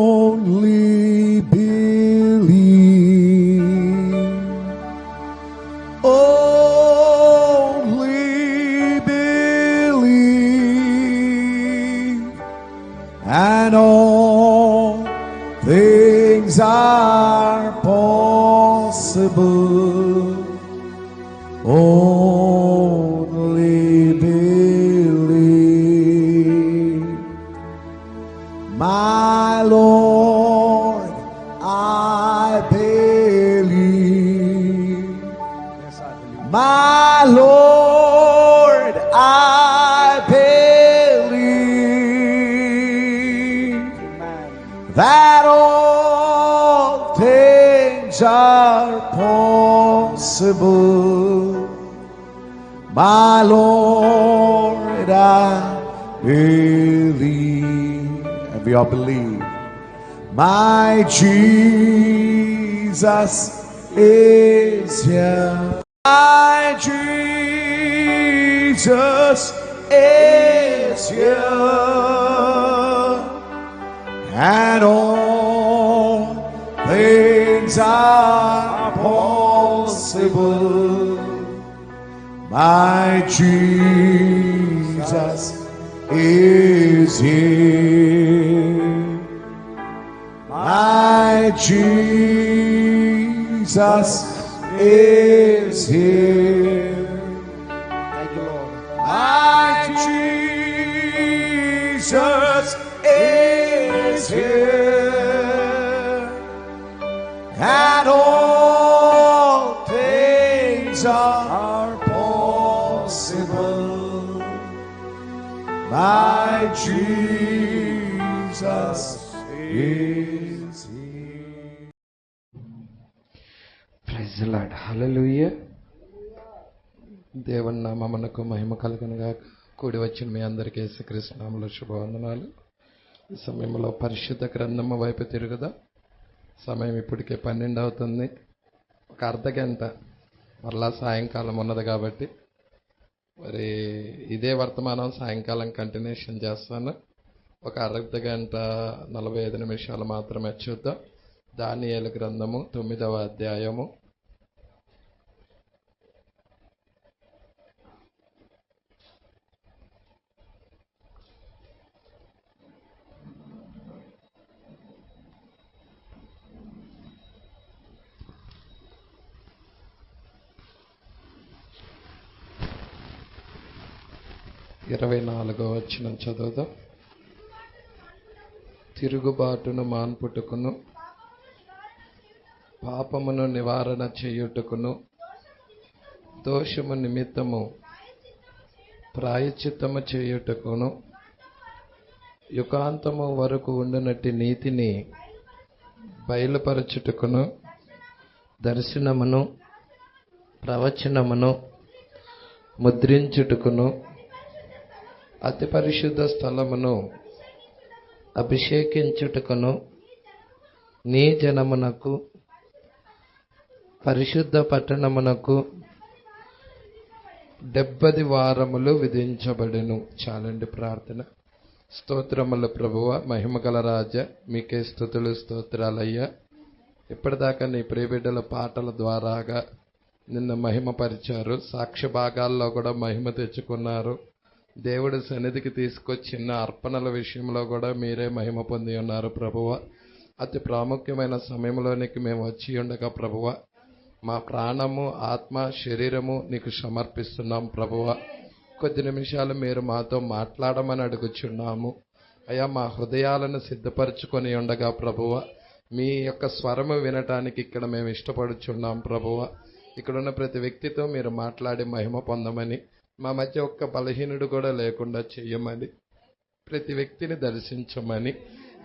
Only believe. Only believe. And all things are possible. Only believe. My Lord, I believe. Yes, I believe. My Lord, I believe Amen. that all things are possible. My Lord, I believe. And we all believe. My Jesus is here. My Jesus is here. And all things are possible. My Jesus is here. My Jesus is here. Thank you, Lord. My Jesus is here. And all things are possible. My Jesus is here. Praise lord. Hallelujah. దేవుని నామమునకు మహిమ కలుగునుగా. కూడి వచ్చిన మీ అందరికీ యేసుక్రీస్తు నామములో శుభవందనాలు. ఈ సమయంలో పరిశుద్ధ గ్రంథము వైపు తిరుగుదా. సమయం ఇప్పటికే 12 అవుతుంది. ఒక అర్ధ గంట మరలా సాయంకాలం ఉన్నది కాబట్టి మరి ఇదే వర్తమానం సాయంకాలం కంటిన్యూషన్ చేస్తాను. ఒక అర్ధ గంట 45 నిమిషాలు మాత్రమే చూద్దాం. దానియేలు గ్రంథము 9వ అధ్యాయము. ఇరవై 24వ వచనం చదువుదాం. తిరుగుబాటును మాన్పుటకును పాపమును నివారణ చేయుటకును దోషము నిమిత్తము ప్రాయశ్చిత్తము చేయుటకును యుగాంతము వరకు ఉండునట్టి నీతిని బయలుపరచుటకును దర్శనమును ప్రవచనమును ముద్రించుటకును అతి పరిశుద్ధ స్థలమును అభిషేకించుటకును నీ జనమునకు పరిశుద్ధ పట్టణమునకు 70 వారములు విధించబడెను. చాలండి ప్రార్థన. స్తోత్రములు ప్రభువ, మహిమగల రాజ, మీకే స్తుతులు స్తోత్రాలయ్యా. ఇప్పటిదాకా నీ ప్రియబిడ్డల పాటల ద్వారాగా నిన్ను మహిమపరిచారు. సాక్ష్య భాగాల్లో కూడా మహిమ తెచ్చుకున్నారు. దేవుడి సన్నిధికి తీసుకొచ్చిన అర్పణల విషయంలో కూడా మీరే మహిమ పొంది ఉన్నారు ప్రభువ. అతి ప్రాముఖ్యమైన సమయంలోనికి మేము వచ్చి ఉండగా ప్రభువ, మా ప్రాణము ఆత్మ శరీరము నీకు సమర్పిస్తున్నాం ప్రభువ. కొద్ది నిమిషాలు మీరు మాతో మాట్లాడమని అడుగుచున్నాము అయ్యా. మా హృదయాలను సిద్ధపరచుకొని ఉండగా ప్రభువ, మీ యొక్క స్వరము వినటానికి ఇక్కడ మేము ఇష్టపడుచున్నాం ప్రభువ. ఇక్కడున్న ప్రతి వ్యక్తితో మీరు మాట్లాడి మహిమ పొందమని, మా మధ్య ఒక్క బలహీనుడు కూడా లేకుండా చెయ్యమని, ప్రతి వ్యక్తిని దర్శించమని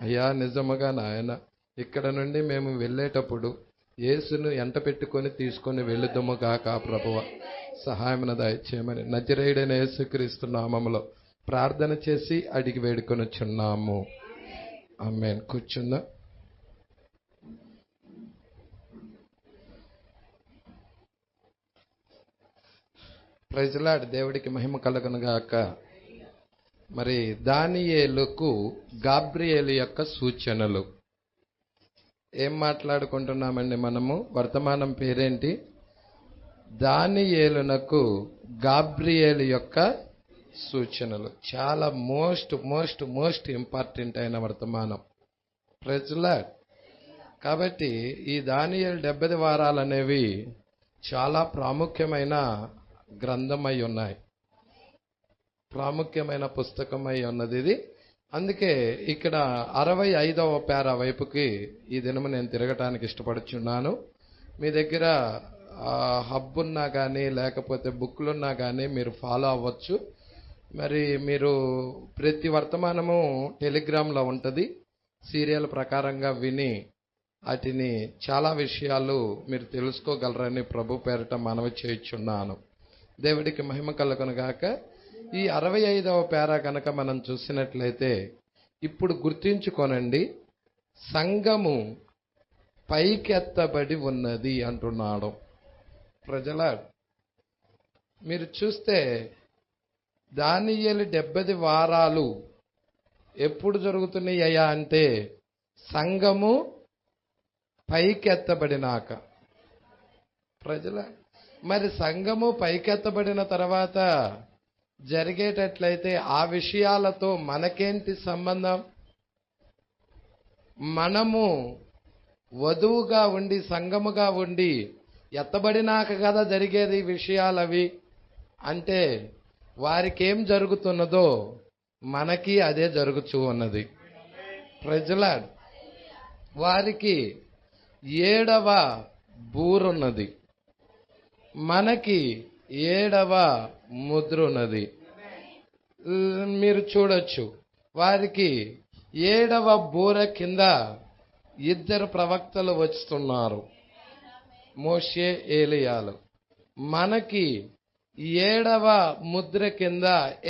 అయ్యా. నిజముగా నాయన, ఇక్కడ నుండి మేము వెళ్ళేటప్పుడు యేసును ఎంట పెట్టుకొని తీసుకొని వెళ్ళుదము గాక ప్రభువ. సహాయమును దయచేయమని నజరేయుడైన యేసుక్రీస్తు నామములో ప్రార్థన చేసి అడిగి వేడుకొనుచున్నాము. ఆమేన్. కూర్చుందా. Praise lord. దేవుడికి మహిమ కలుగును గాక. మరి దానియేలుకు గాబ్రియేలు యొక్క సూచనలు ఏం మాట్లాడుకుంటున్నామండి మనము? వర్తమానం పేరేంటి? దానియేలునకు గాబ్రియేలు యొక్క సూచనలు. చాలా మోస్ట్ మోస్ట్ మోస్ట్ ఇంపార్టెంట్ అయిన వర్తమానం. Praise Lord. కాబట్టి ఈ దానియేలు 70 వారాలు అనేవి చాలా ప్రాముఖ్యమైన గ్రంథమై ఉన్నాయి, ప్రాముఖ్యమైన పుస్తకమై ఉన్నది ఇది. అందుకే ఇక్కడ 65వ పేరా వైపుకి ఈ దినము నేను తిరగటానికి ఇష్టపడుచున్నాను. మీ దగ్గర హబ్ ఉన్నా కానీ లేకపోతే బుక్లున్నా కానీ మీరు ఫాలో అవ్వచ్చు. మరి మీరు ప్రతి వర్తమానము టెలిగ్రామ్లో ఉంటుంది. సీరియల్ ప్రకారంగా విని వాటిని చాలా విషయాలు మీరు తెలుసుకోగలరని ప్రభు పేరిట మనవి చేయుచున్నాను. దేవుడికి మహిమ కలుగును గాక. ఈ 65వ పేరా కనుక మనం చూసినట్లయితే, ఇప్పుడు గుర్తించుకోనండి, సంఘము పైకెత్తబడి ఉన్నది అంటున్నాడు. ప్రజల మీరు చూస్తే దానియేలు 70 వారాలు ఎప్పుడు జరుగుతున్నాయ్యా అంటే సంఘము పైకెత్తబడినాక. ప్రజల మరి సంఘము పైకెత్తబడిన తర్వాత జరిగేటట్లయితే ఆ విషయాలతో మనకేంటి సంబంధం? మనము వధువుగా ఉండి సంఘముగా ఉండి ఎత్తబడినాక కదా జరిగేది విషయాలవి. అంటే వారికి ఏం జరుగుతున్నదో మనకి అదే జరుగుతూ ఉన్నది. Praise Lord. వారికి 7వ బూరున్నది, మనకి 7వ ముద్ర ఉన్నది. మీరు చూడొచ్చు, వారికి 7వ బూర కింద 2 ప్రవక్తలు వస్తున్నారు, మోషే ఏలియాలు. మనకి 7వ ముద్ర కింద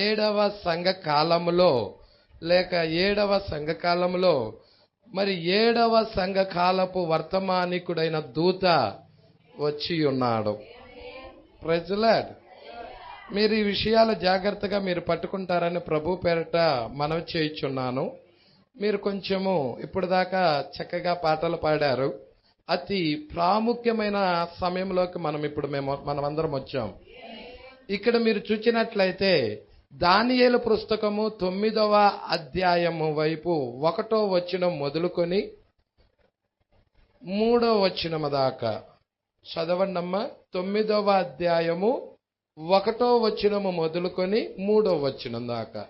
7వ సంఘకాలములో లేక 7వ సంఘకాలంలో మరి 7వ సంఘకాలపు వర్తమానికుడైన దూత వచ్చి ఉన్నాడు. Praise Lord. మీరు ఈ విషయాలు జాగ్రత్తగా మీరు పట్టుకుంటారని ప్రభు పేరిట మనవి చేయుచున్నాను. మీరు కొంచెము ఇప్పుడు దాకా చక్కగా పాటలు పాడారు. అతి ప్రాముఖ్యమైన సమయంలోకి మనమందరం వచ్చాం. ఇక్కడ మీరు చూచినట్లయితే దానియేలు పుస్తకము 9వ అధ్యాయము వైపు 1వ వచనం మొదలుకొని 3వ వచనం దాకా చదవండమ్మా. 9వ అధ్యాయము 1వ వచనము మొదలుకొని 3వ వచనం దాకా.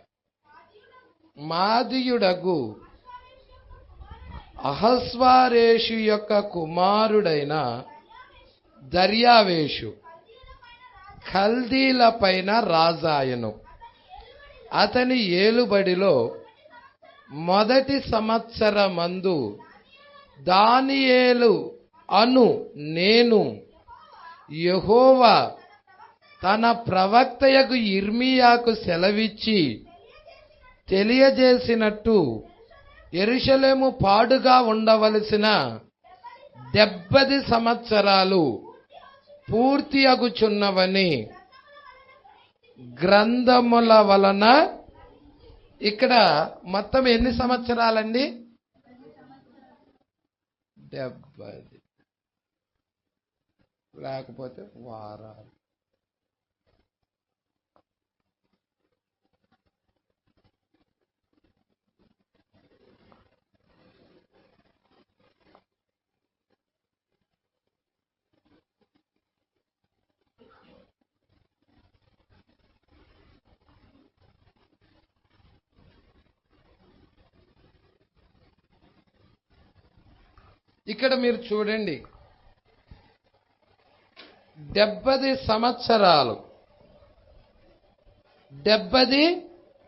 మాదీయుడగు అహస్వారేషు యొక్క కుమారుడైన దర్యావేషు కల్దీల పైన రాజాయను. అతని ఏలుబడిలో మొదటి సంవత్సరమందు దానియేలు అను నేను యెహోవా తన ప్రవక్తయగు ఇర్మీయాకు సెలవిచ్చి తెలియజేసినట్టు యెరూషలేము పాడుగా ఉండవలసిన 70 సంవత్సరాలు పూర్తి అగుచున్నవని గ్రంథముల వలన. ఇక్కడ మొత్తం ఎన్ని సంవత్సరాలండి? 70, లేకపోతే వారాలు. ఇక్కడ మీరు చూడండి, 70 సంవత్సరాలు 70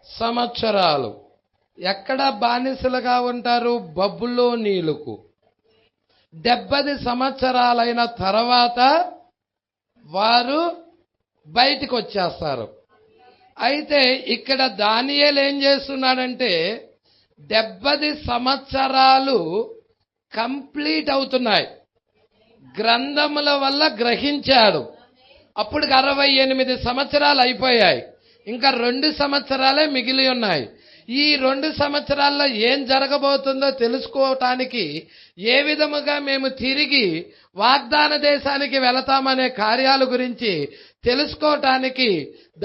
సంవత్సరాలు ఎక్కడ బానిసలుగా ఉంటారు? బబులోనీయులకు. 70 సంవత్సరాలైన తర్వాత వారు బయటికి వచ్చేస్తారు. అయితే ఇక్కడ దానియేలు ఏం చేస్తున్నాడంటే 70 సంవత్సరాలు కంప్లీట్ అవుతున్నాయి. గ్రంథముల వల్ల గ్రహించాడు. అప్పుడు 68 సంవత్సరాలు అయిపోయాయి. ఇంకా 2 సంవత్సరాలే మిగిలి ఉన్నాయి. ఈ 2 సంవత్సరాల్లో ఏం జరగబోతుందో తెలుసుకోవటానికి, ఏ విధముగా మేము తిరిగి వాగ్దాన దేశానికి వెళతామనే కార్యాల గురించి తెలుసుకోవటానికి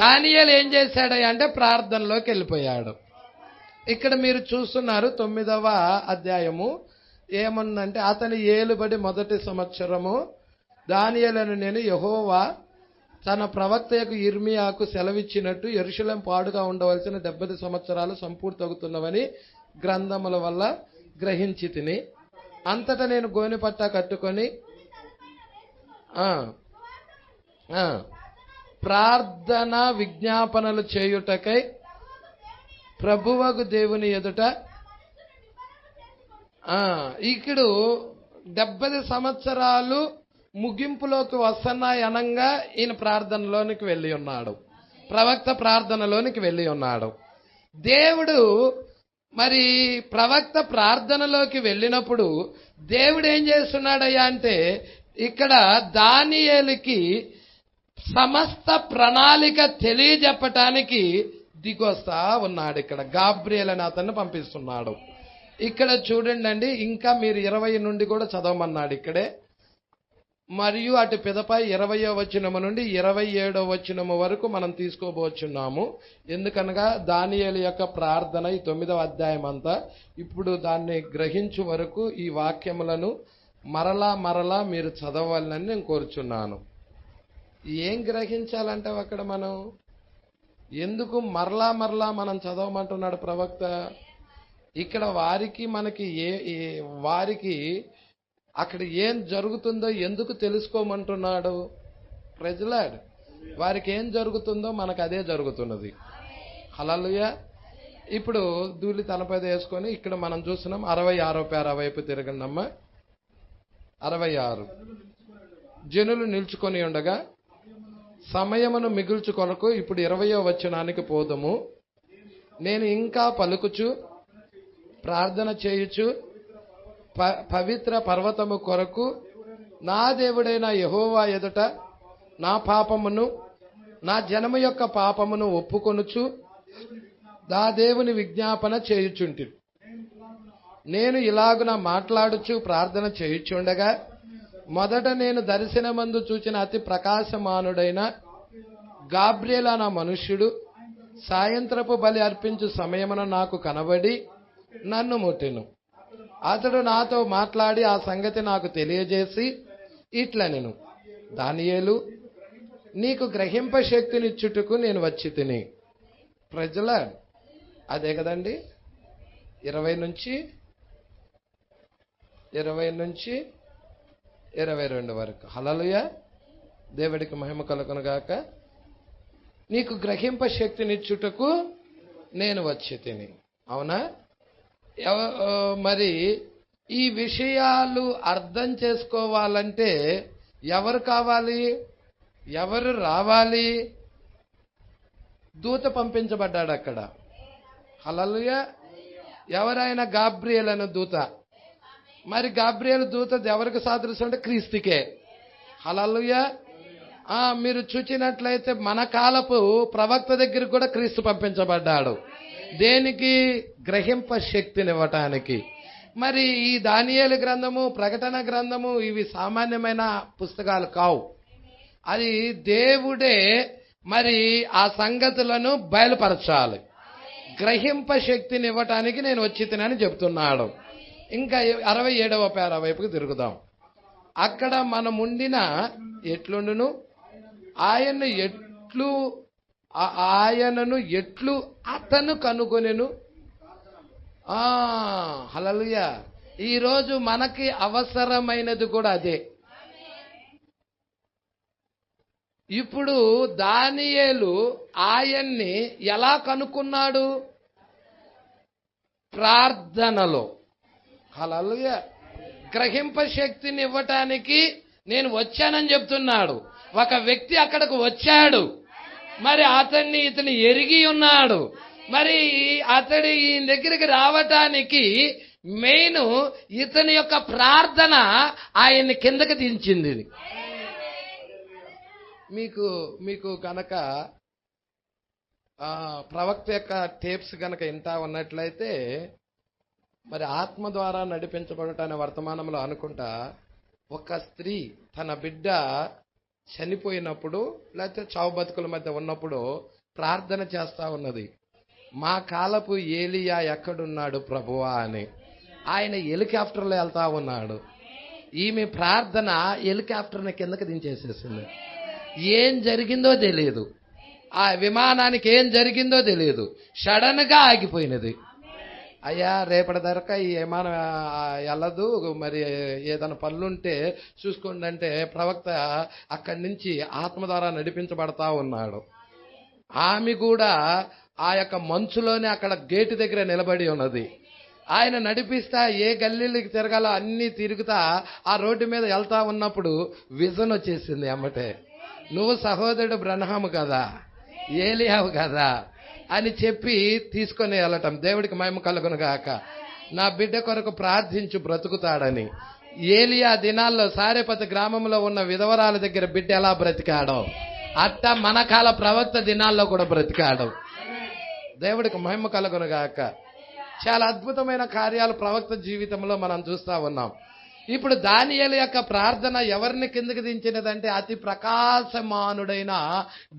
దానియేలు ఏం చేశాడంటే ప్రార్థనలోకి వెళ్ళిపోయాడు. ఇక్కడ మీరు చూస్తున్నారు 9వ అధ్యాయము ఏముందంటే, అతని ఏలుబడి మొదటి సంవత్సరము దానియేలును నేను యెహోవా తన ప్రవక్తయకు ఇర్మియాకు సెలవిచ్చినట్టు యెరూషలేము పాడుగా ఉండవలసిన 70 సంవత్సరాలు సంపూర్తవుతున్నవని గ్రంథముల వల్ల గ్రహించి తిని, అంతటా నేను గోనెపట్ట కట్టుకొని ప్రార్థన విజ్ఞాపనలు చేయుటకై ప్రభువగు దేవుని ఎదుట ఇక్కడ 70 సంవత్సరాలు ముగింపులోకి వస్తున్నాయి అనంగా ఈయన ప్రార్థనలోనికి వెళ్ళి ఉన్నాడు, ప్రవక్త ప్రార్థనలోనికి వెళ్ళి ఉన్నాడు. దేవుడు మరి ప్రవక్త ప్రార్థనలోకి వెళ్ళినప్పుడు దేవుడు ఏం చేస్తున్నాడయ్యా అంటే, ఇక్కడ దానియేలుకి సమస్త ప్రణాళిక తెలియజెప్పటానికి దిగొస్తా ఉన్నాడు. ఇక్కడ గాబ్రియేల్ అని అతన్ని పంపిస్తున్నాడు. ఇక్కడ చూడండి, ఇంకా మీరు 20 నుండి కూడా చదవమన్నాడు ఇక్కడే. మరియు అటు పిదపై 20వ వచనము నుండి 27వ వచనము వరకు మనం తీసుకోబోచున్నాము. ఎందుకనగా దానియేలు యొక్క ప్రార్థన ఈ 9వ అధ్యాయం అంతా. ఇప్పుడు దాన్ని గ్రహించు వరకు ఈ వాక్యములను మరలా మీరు చదవాలని నేను కోరుచున్నాను. ఏం గ్రహించాలంటే అక్కడ మనం ఎందుకు మరలా మనం చదవమంటున్నాడు ప్రవక్త? ఇక్కడ వారికి మనకి వారికి అక్కడ ఏం జరుగుతుందో ఎందుకు తెలుసుకోమంటున్నాడు? ప్రైజ్లార్డ్. వారికి ఏం జరుగుతుందో మనకు అదే జరుగుతున్నది. హల్లెలూయా. ఇప్పుడు ధూళి తలపై వేసుకొని ఇక్కడ మనం చూస్తున్నాం 66వ పేర వైపు తిరగండమ్మా. 66 జనులు నిల్చుకొని ఉండగా సమయమును మిగుల్చు కొరకు ఇప్పుడు 20వ వచనానికి పోదము. నేను ఇంకా పలుకుచు ప్రార్థన చేయుచు పవిత్ర పర్వతము కొరకు నా దేవుడైన యెహోవా ఎదుట నా పాపమును నా జనము యొక్క పాపమును ఒప్పుకొనుచు నా దేవుని విజ్ఞాపన చేయుచుంటి. నేను ఇలాగున మాట్లాడుచు ప్రార్థన చేయుచుండగా మొదట నేను దర్శనమందు చూచిన అతి ప్రకాశమానుడైన గాబ్రియేల్ అన్న మనుష్యుడు సాయంత్రపు బలి అర్పించు సమయమున నాకు కనబడి నన్ను ముట్టెను. అతడు నాతో మాట్లాడి ఆ సంగతి నాకు తెలియజేసి ఇట్లా, నేను దానియేలు నీకు గ్రహింప శక్తినిచ్చుటకు నేను వచ్చి తిని. ప్రజల అదే కదండి 20 నుంచి 22 వరకు. హల్లెలూయా. దేవుడికి మహిమ కలుగును గాక. నీకు గ్రహింప శక్తినిచ్చుటకు నేను వచ్చి తిని. అవునా? మరి ఈ విషయాలు అర్థం చేసుకోవాలంటే ఎవరు కావాలి? ఎవరు రావాలి? దూత పంపించబడ్డాడు అక్కడ. హల్లెలూయా. ఎవరైనా గాబ్రియేల్ అనే దూత. మరి గాబ్రియేల్ దూత ఎవరికి సాదృశ్యం అంటే క్రీస్తుకే. హల్లెలూయా. మీరు చూచినట్లయితే మన కాలపు ప్రవక్త దగ్గరికి కూడా క్రీస్తు పంపించబడ్డాడు. దేనికి? గ్రహింప శక్తినివ్వటానికి. మరి ఈ దానియేలు గ్రంథము, ప్రకటన గ్రంథము ఇవి సామాన్యమైన పుస్తకాలు కావు. అది దేవుడే మరి ఆ సంగతులను బయలుపరచాలి. గ్రహింప శక్తిని ఇవ్వటానికి నేను వచ్చి తినని చెప్తున్నాడు. ఇంకా 67వ పేర వైపుకి తిరుగుదాం. అక్కడ మనముండిన ఎట్లుండును ఆయనను ఎట్లు అతను కనుగొనెను. హల్లెలూయా. ఈరోజు మనకి అవసరమైనది కూడా అదే. ఇప్పుడు దానియేలు ఆయన్ని ఎలా కనుక్కున్నాడు? ప్రార్థనలో. హల్లెలూయా. గ్రహింప శక్తిని ఇవ్వటానికి నేను వచ్చానని చెప్తున్నాడు. ఒక వ్యక్తి అక్కడికి వచ్చాడు, మరి ఇతని ఎరిగి ఉన్నాడు. మరి అతడి ఈ దగ్గరికి రావటానికి మెయిన్ ఇతని యొక్క ప్రార్థన ఆయన్ని కిందకి దించింది. మీకు కనుక ప్రవక్త యొక్క టేప్స్ కనుక వింటా ఉన్నట్లయితే, మరి ఆత్మ ద్వారా నడిపించబడటాన్ని వర్తమానంలో అనుకుంటా, ఒక స్త్రీ తన బిడ్డ చనిపోయినప్పుడు లేకపోతే చావు బతుకుల మధ్య ఉన్నప్పుడు ప్రార్థన చేస్తా ఉన్నది, మా కాలపు ఏలియా ఎక్కడున్నాడు ప్రభువా అని. ఆయన హెలికాప్టర్లో వెళ్తా ఉన్నాడు. ఈమె ప్రార్థన హెలికాప్టర్ని కిందకి దించేసేసింది. ఏం జరిగిందో తెలియదు, ఆ విమానానికి ఏం జరిగిందో తెలియదు, సడన్ గా ఆగిపోయినది. అయ్యా రేపటి ధరక ఈ విమానం వెళ్ళదు, మరి ఏదైనా పనులుంటే చూసుకోండి అంటే ప్రవక్త అక్కడి నుంచి ఆత్మ ద్వారా నడిపించబడతా ఉన్నాడు. ఆమె కూడా ఆ యొక్క మంచులోనే అక్కడ గేటు దగ్గర నిలబడి ఉన్నది. ఆయన నడిపిస్తా ఏ గల్లీలకి తిరగాలో అన్ని తిరుగుతా ఆ రోడ్డు మీద వెళ్తా ఉన్నప్పుడు విజన్ వచ్చేసింది అమ్మటే. నువ్వు సహోదరుడు బ్రహ్మము కదా, ఏలియావు కదా అని చెప్పి తీసుకొని వెళ్ళటం. దేవుడికి మహిమ కలుగును గాక. నా బిడ్డ కొరకు ప్రార్థించు బ్రతుకుతాడని. ఏలియా దినాల్లో సారేపతి గ్రామంలో ఉన్న విధవరాల దగ్గర బిడ్డ ఎలా బ్రతికాడో అట్ట మన కాల ప్రవక్త దినాల్లో కూడా బ్రతికాడు. దేవుడికి మహిమ కలుగును గాక. చాలా అద్భుతమైన కార్యాలు ప్రవక్త జీవితంలో మనం చూస్తా ఉన్నాం. ఇప్పుడు దానియేలు యొక్క ప్రార్థన ఎవరిని కిందకి దించినదంటే అతి ప్రకాశమానుడైన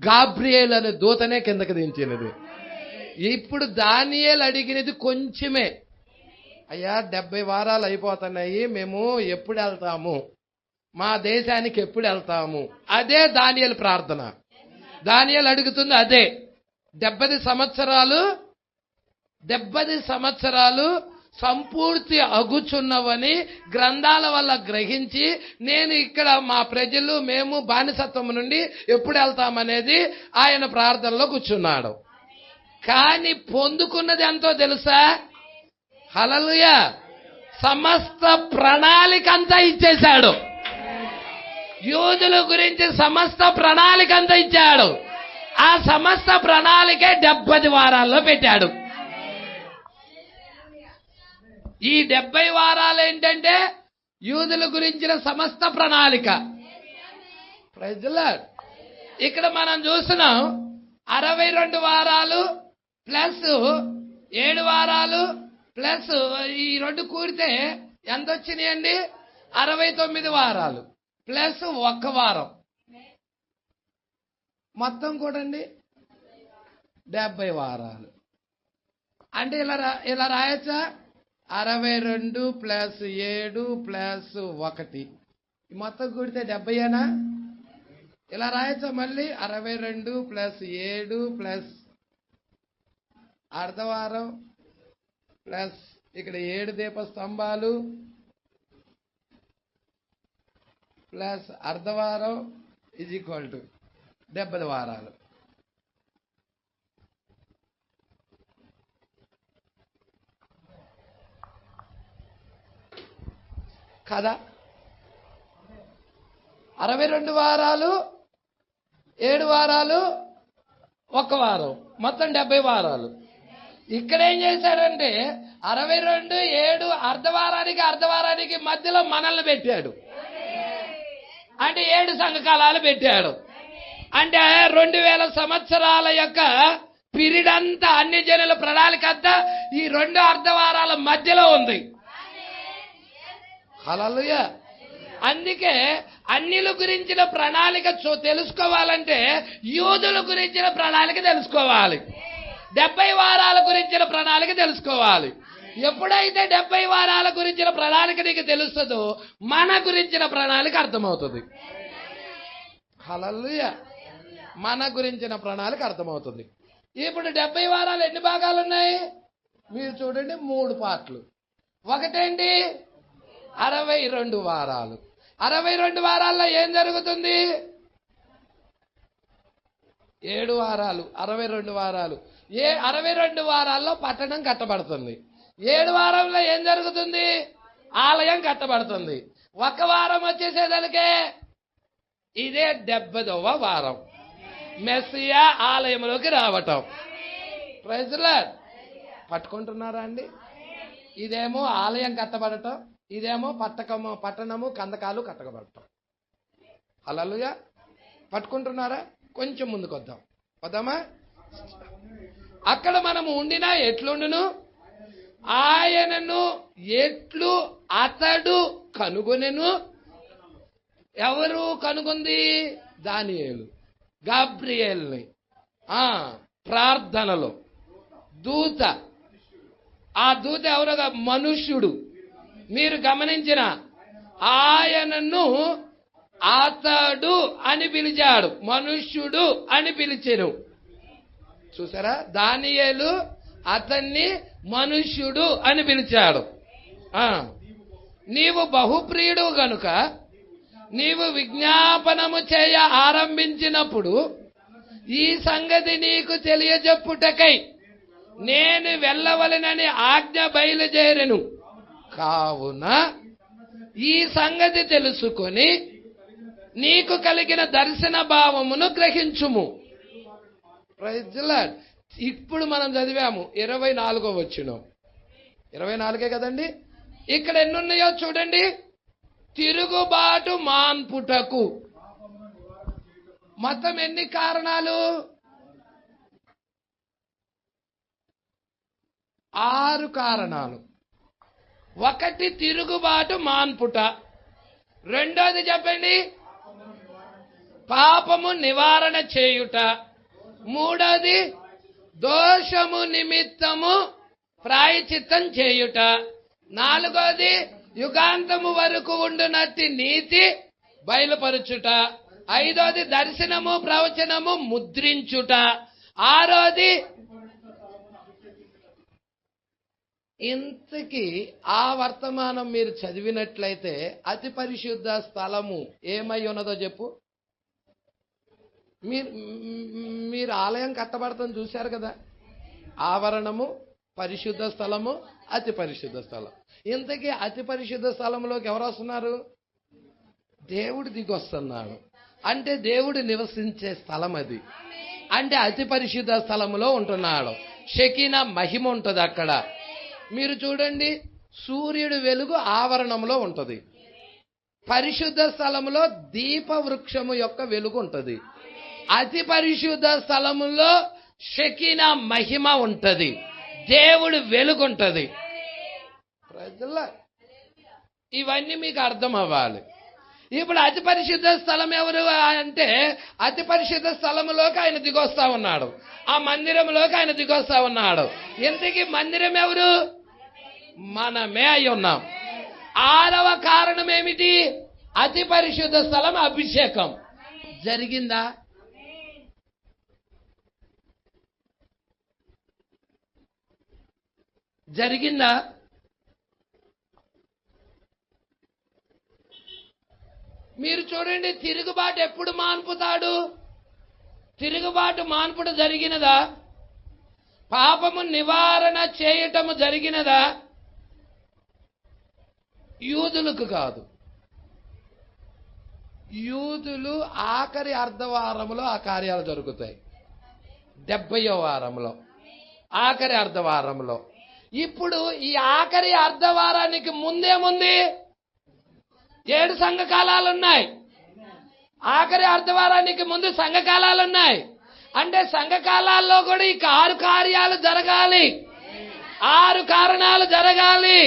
గాబ్రియేల్ అనే దూతనే కిందకి దించినది. ఇప్పుడు దానియేలు అడిగినది కొంచెమే, అయ్యా 70 వారాలు అయిపోతున్నాయి, మేము ఎప్పుడు వెళ్తాము, మా దేశానికి ఎప్పుడు వెళ్తాము. అదే దానియేలు ప్రార్థన. దానియేలు అడుగుతుంది అదే. 70 సంవత్సరాలు సంపూర్తి అగుచున్నవని గ్రంథాల వల్ల గ్రహించి, నేను ఇక్కడ మా ప్రజలు మేము బానిసత్వం నుండి ఎప్పుడు వెళ్తామనేది ఆయన ప్రార్థనలో కూర్చున్నాడు. కానీ పొందుకున్నది ఎంతో తెలుసా? హల్లెలూయా, సమస్త ప్రణాళిక అంతా ఇచ్చేశాడు. యూదుల గురించి సమస్త ప్రణాళిక అంతా ఇచ్చాడు. ఆ సమస్త ప్రణాళికే 70 వారాల్లో పెట్టాడు. ఈ 70 వారాలు ఏంటంటే యూదుల గురించిన సమస్త ప్రణాళిక. Praise the Lord. ఇక్కడ మనం చూస్తున్నాం 62 వారాలు ప్లస్ 7 వారాలు ప్లస్ ఈ 2 కూడితే ఎంత వచ్చినాయండి? 69 వారాలు ప్లస్ 1 వారం, మొత్తం కూడండి 70 వారాలు. అంటే ఇలా రాయచ్చా? 62 ప్లస్ 7 ప్లస్ 1 మొత్తం కూడితే 70ఏనా? ఇలా రాయచ్చా? మళ్ళీ 62 ప్లస్ 7 ప్లస్ అర్ధవారం ప్లస్ ఇక్కడ 7 దీప స్తంభాలు ప్లస్ అర్ధవారం ఈజ్ ఈక్వల్ టు 70 వారాలు. కదా? 62 వారాలు 7 వారాలు 1 వారం, మొత్తం 70 వారాలు. ఇక్కడేం చేశాడంటే 62 7 అర్ధవారానికి మధ్యలో మనల్ని పెట్టాడు. అంటే 7 సంఘకాలాలు పెట్టాడు. అంటే 2000 సంవత్సరాల యొక్క పీరియడ్ అంతా, అన్ని జనుల ప్రణాళిక అంతా ఈ 2 అర్ధవారాల మధ్యలో ఉంది. హల్లెలూయా. అందుకే అన్యుల గురించిన ప్రణాళిక తెలుసుకోవాలంటే యూదుల గురించిన ప్రణాళిక తెలుసుకోవాలి, 70 వారాల గురించిన ప్రణాళిక తెలుసుకోవాలి. ఎప్పుడైతే 70 వారాల గురించిన ప్రణాళిక నీకు తెలుస్తుందో మన గురించిన ప్రణాళిక అర్థమవుతుంది. హల్లెలూయా. మన గురించిన ప్రణాళిక అర్థమవుతుంది. ఇప్పుడు 70 వారాలు ఎన్ని భాగాలు ఉన్నాయి? మీరు చూడండి, 3 పార్ట్లు. ఒకటేంటి? 62 వారాలు. 62 వారాల్లో ఏం జరుగుతుంది? 7 వారాలు, 62 వారాలు. 62 వారాల్లో పట్టణం కట్టబడుతుంది. 7 వారంలో ఏం జరుగుతుంది? ఆలయం కట్టబడుతుంది. 1 వారం వచ్చేసేదానికే ఇదే 70వ వారం, మెస్సియా ఆలయంలోకి రావటం. Praise the lord. పట్టుకుంటున్నారా అండి? ఇదేమో ఆలయం కట్టబడటం, ఇదేమో పట్టణము కందకాలు కట్టబడటం. హల్లెలూయా. పట్టుకుంటున్నారా? కొంచెం ముందుకు వద్దామా? అక్కడ మనము ఉండినా ఎట్లుండును? ఆయనను ఎట్లు అతడు కనుగొనెను. ఎవరు కనుగొంది? దానియేలు గాబ్రియేల్ని ప్రార్థనలో. దూత, ఆ దూత ఎవరుగా? మనుష్యుడు. మీరు గమనించిన ఆయనను అతడు అని పిలిచాడు, మనుష్యుడు అని పిలిచెను. చూసారా? దానియేలు అతన్ని మనుష్యుడు అని పిలిచాడు. నీవు బహుప్రియుడు గనుక నీవు విజ్ఞాపనము చేయ ఆరంభించినప్పుడు ఈ సంగతి నీకు తెలియజెప్పుటకై నేను వెళ్ళవలెనని ఆజ్ఞ బయలుదేరెను. కావున ఈ సంగతి తెలుసుకొని నీకు కలిగిన దర్శన భావమును గ్రహించుము. Praise the lord. ఇప్పుడు మనం చదివాము 24వ వచనం. 24 కదండి. ఇక్కడ ఎన్నున్నాయో చూడండి. తిరుగుబాటు మాన్పుటకు. మొత్తం ఎన్ని కారణాలు? 6 కారణాలు. 1 తిరుగుబాటు మాన్పుట. రెండోది చెప్పండి, పాపము నివారణ చేయుట. మూడోది దోషము నిమిత్తము ప్రాయశ్చిత్తం చేయుట. నాలుగోది యుగాంతము వరకు ఉండునట్టి నీతి బయలుపరుచుట. ఐదోది దర్శనము ప్రవచనము ముద్రించుట. ఆరోది ఇంతకీ ఆ వర్తమానం మీరు చదివినట్లయితే అతి పరిశుద్ధ స్థలము ఏమై ఉన్నదో చెప్పు. మీరు ఆలయం కట్టబడతాం చూశారు కదా. ఆవరణము, పరిశుద్ధ స్థలము, అతి పరిశుద్ధ స్థలం. ఇంతకీ అతి పరిశుద్ధ స్థలంలోకి ఎవరు వస్తున్నారు? దేవుడు దిగొస్తున్నాడు. అంటే దేవుడు నివసించే స్థలం అది. అంటే అతి పరిశుద్ధ స్థలంలో ఉంటున్నాడు. షకీనా మహిమ ఉంటుంది అక్కడ. మీరు చూడండి, సూర్యుడు వెలుగు ఆవరణంలో ఉంటుంది. పరిశుద్ధ స్థలంలో దీప వృక్షము యొక్క వెలుగు ఉంటుంది. అతి పరిశుద్ధ స్థలములో షకీనా మహిమ ఉంటది, దేవుడు వెలుగు ఉంటది. ఇవన్నీ మీకు అర్థం అవ్వాలి. ఇప్పుడు అతి పరిశుద్ధ స్థలం ఎవరు అంటే, అతి పరిశుద్ధ స్థలములోకి ఆయన దిగొస్తా ఉన్నాడు. ఆ మందిరంలోకి ఆయన దిగొస్తా ఉన్నాడు. ఇంతకీ మందిరం ఎవరు? మనమే అయి ఉన్నాం. 6వ కారణం ఏమిటి? అతి పరిశుద్ధ స్థలం అభిషేకం జరిగిందా? జరిగిందా? మీరు చూడండి, తిరుగుబాటు ఎప్పుడు మాన్పుతాడు? తిరుగుబాటు మాన్పుడు జరిగినదా? పాపము నివారణ చేయటము జరిగినదా? యూదులకు కాదు. యూదులు ఆఖరి అర్ధవారంలో ఆ కార్యాలు జరుగుతాయి. 70వ వారంలో, ఆఖరి అర్ధవారంలో. ఇప్పుడు ఈ ఆఖరి అర్ధవారానికి ముందేముంది? 7 సంఘకాలాలున్నాయి. ఆఖరి అర్ధవారానికి ముందు సంఘకాలాలున్నాయి. అంటే సంఘకాలాల్లో కూడా ఈ 6 కార్యాలు జరగాలి, 6 కారణాలు జరగాలి.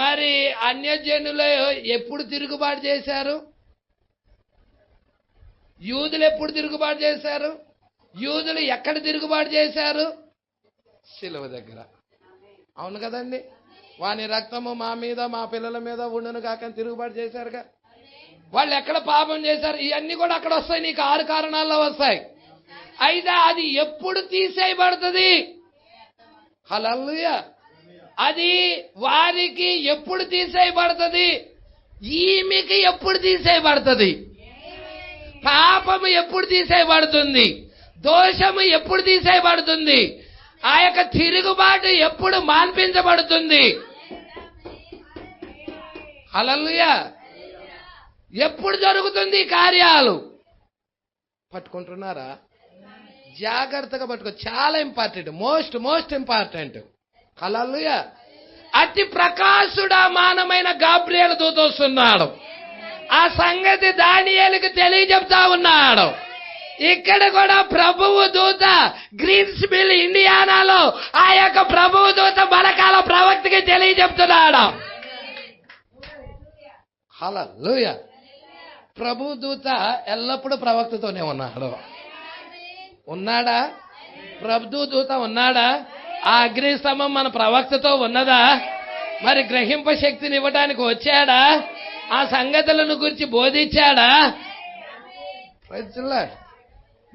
మరి అన్యజనులు ఎప్పుడు తిరుగుబాటు చేశారు? యూదులు ఎప్పుడు తిరుగుబాటు చేశారు? యూదులు ఎక్కడ తిరుగుబాటు చేశారు? శిలువ దగ్గర. అవును కదండి. వాని రక్తము మా మీద మా పిల్లల మీద ఉండును కాక తిరుగుబాటు చేశారుగా. వాళ్ళు ఎక్కడ పాపం చేశారు? ఇవన్నీ కూడా అక్కడ వస్తాయి. నీకు 6 కారణాల్లో వస్తాయి. అయితే అది ఎప్పుడు తీసేయబడుతుంది? హల్లెలూయా. అది వారికి ఎప్పుడు తీసేయబడుతుంది? ఈమెకి ఎప్పుడు తీసేయబడుతుంది? పాపము ఎప్పుడు తీసేయబడుతుంది? దోషము ఎప్పుడు తీసేయబడుతుంది? ఆ యొక్క తిరుగుబాటు ఎప్పుడు మాన్పించబడుతుంది? హల్లెలూయా. ఎప్పుడు జరుగుతుంది కార్యాలు? పట్టుకుంటున్నారా? జాగ్రత్తగా పట్టుకో. చాలా ఇంపార్టెంట్, మోస్ట్ ఇంపార్టెంట్. హల్లెలూయా. అతి ప్రకాశుడా మానమైన గాబ్రియేలు దూత వస్తున్నాడు. ఆ సంగతి దానియేలుకు తెలియజెప్తా ఉన్నాడు. ఇక్కడ కూడా ప్రభువు దూత గ్రీన్స్విల్ ఇండియానాలో ఆ యొక్క ప్రభువు దూత బలకాల ప్రవక్తకి తెలియజెప్తున్నాడు. హల్లెలూయా. ప్రభువు దూత ఎల్లప్పుడూ ప్రవక్తతోనే ఉన్నాడా? ప్రభు దూత ఉన్నాడా? ఆ అగ్ని స్తంభం మన ప్రవక్తతో ఉన్నదా? మరి గ్రహింప శక్తిని ఇవ్వడానికి వచ్చాడా? ఆ సంగతులను గురించి బోధించాడా?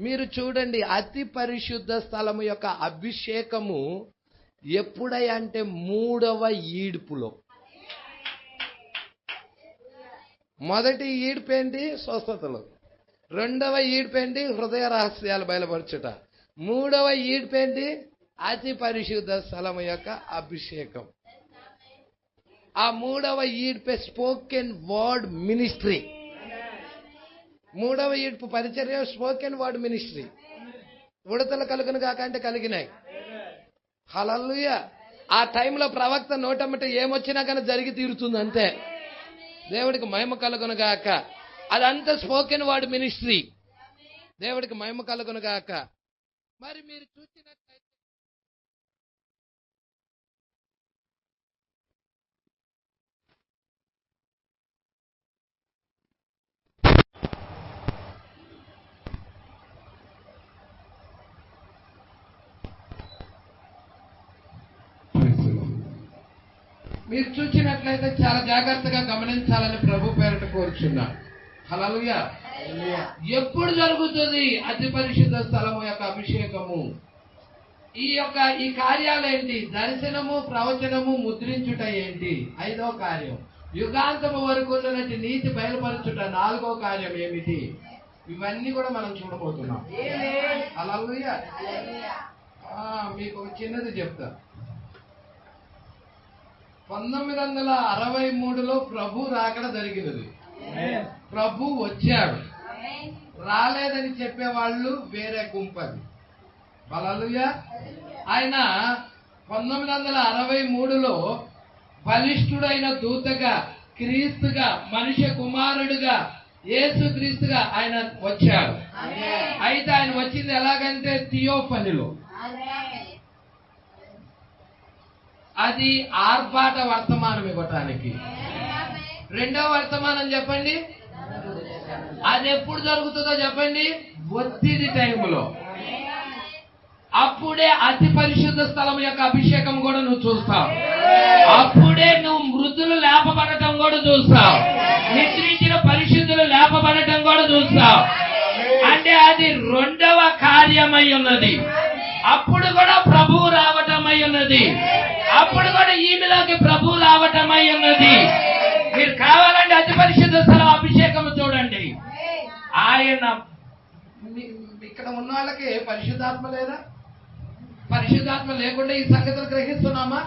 మీరు చూడండి, అతి పరిశుద్ధ స్థలము యొక్క అభిషేకము ఎప్పుడంటే 3వ ఈడ్పులో. మొదటి ఈడ్పేంటి? స్వస్థతలు. 2వ ఈడ్పేంటి? హృదయ రహస్యాలు బయలుపరచుట. 3వ ఈడ్పేంటి? అతి పరిశుద్ధ స్థలము యొక్క అభిషేకం. ఆ 3వ ఈడ్పే స్పోకెన్ వర్డ్ మినిస్ట్రీ. 3వ ఈడ్పు పరిచర్య స్పోకెన్ వర్డ్ మినిస్ట్రీ. ఉడతలు కలుగును కాక అంటే కలిగినాయి. హల్లెలూయా. ఆ టైంలో ప్రవక్త నోటమ్మట ఏమొచ్చినా కానీ జరిగి తీరుతుంది అంతే. దేవుడికి మహిమ కలుగును గాక. అదంతా స్పోకెన్ వర్డ్ మినిస్ట్రీ. దేవుడికి మహిమ కలుగును గాక. మరి మీరు చూసినట్లయితే చాలా జాగ్రత్తగా గమనించాలని ప్రభు పేరట కోరుచున్నా. హల్లెలూయా. ఎప్పుడు జరుగుతుంది అతి పరిశుద్ధ స్థలము యొక్క అభిషేకము? ఈ కార్యాలు ఏంటి? దర్శనము, ప్రవచనము, ముద్రించుట ఏంటి? 5వ కార్యం. యుగాంతము వరకు ఉన్నటువంటి నీతి బయలుపరచుట 4వ కార్యం ఏమిటి? ఇవన్నీ కూడా మనం చూడబోతున్నాం. హల్లెలూయా. మీకు ఒక చిన్నది చెప్తా. 1963లో ప్రభు రాకడ జరిగినది. ప్రభు వచ్చాడు. రాలేదని చెప్పేవాళ్ళు వేరే గుంపది. హల్లెలూయా. ఆయన 1963లో బలిష్ఠుడైన దూతగా, క్రీస్తుగా, మనిషి కుమారుడుగా, యేసు క్రీస్తుగా ఆయన వచ్చాడు. అయితే ఆయన వచ్చింది ఎలాగంటే థియోఫనీలో. అది ఆర్భాట వర్తమానం ఇవ్వటానికి. 2వ వర్తమానం చెప్పండి. అది ఎప్పుడు జరుగుతుందో చెప్పండి? ఒత్తిడి టైంలో. అప్పుడే అతి పరిశుద్ధ స్థలం యొక్క అభిషేకం కూడా నువ్వు చూస్తావు. అప్పుడే నువ్వు మృతులు లేపబడటం కూడా చూస్తావు. నిద్రించిన పరిశుద్ధులు లేపబడటం కూడా చూస్తావు. అంటే అది 2వ కార్యమై ఉన్నది. అప్పుడు కూడా ప్రభువు రావటమై ఉన్నది. అప్పుడు కూడా ఈమెలోకి ప్రభువు రావటమై ఉన్నది. మీరు కావాలంటే అతి పరిశుద్ధ స్థలం అభిషేకం చూడండి. ఆయన ఇక్కడ ఉన్న వాళ్ళకి పరిశుద్ధాత్మ లేదా? పరిశుద్ధాత్మ లేకుండా ఈ సంగతులు గ్రహిస్తున్నామా?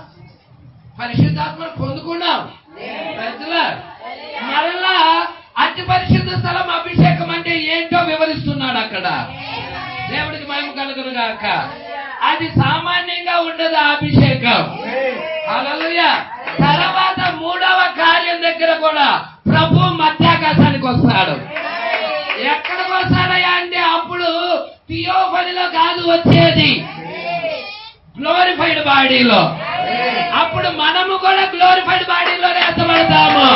పరిశుద్ధాత్మను పొందుకున్నాం. మరలా అతి పరిశుద్ధ స్థలం అభిషేకం అంటే ఏంటో వివరిస్తున్నాడు అక్కడ. దేవుడికి మహిమ కలుగును గాక. అది సామాన్యంగా ఉండదు ఆ అభిషేకం. హల్లెలూయా. తర్వాత 3వ కార్యం దగ్గర కూడా ప్రభు మధ్యాకాశానికి వస్తాడు. ఎక్కడికి వస్తాడయ్యా అంటే అప్పుడు థియోఫనీలో కాదు వచ్చేది, గ్లోరిఫైడ్ బాడీలో. అప్పుడు మనము కూడా గ్లోరిఫైడ్ బాడీలోనే ఎత్తబడతాము.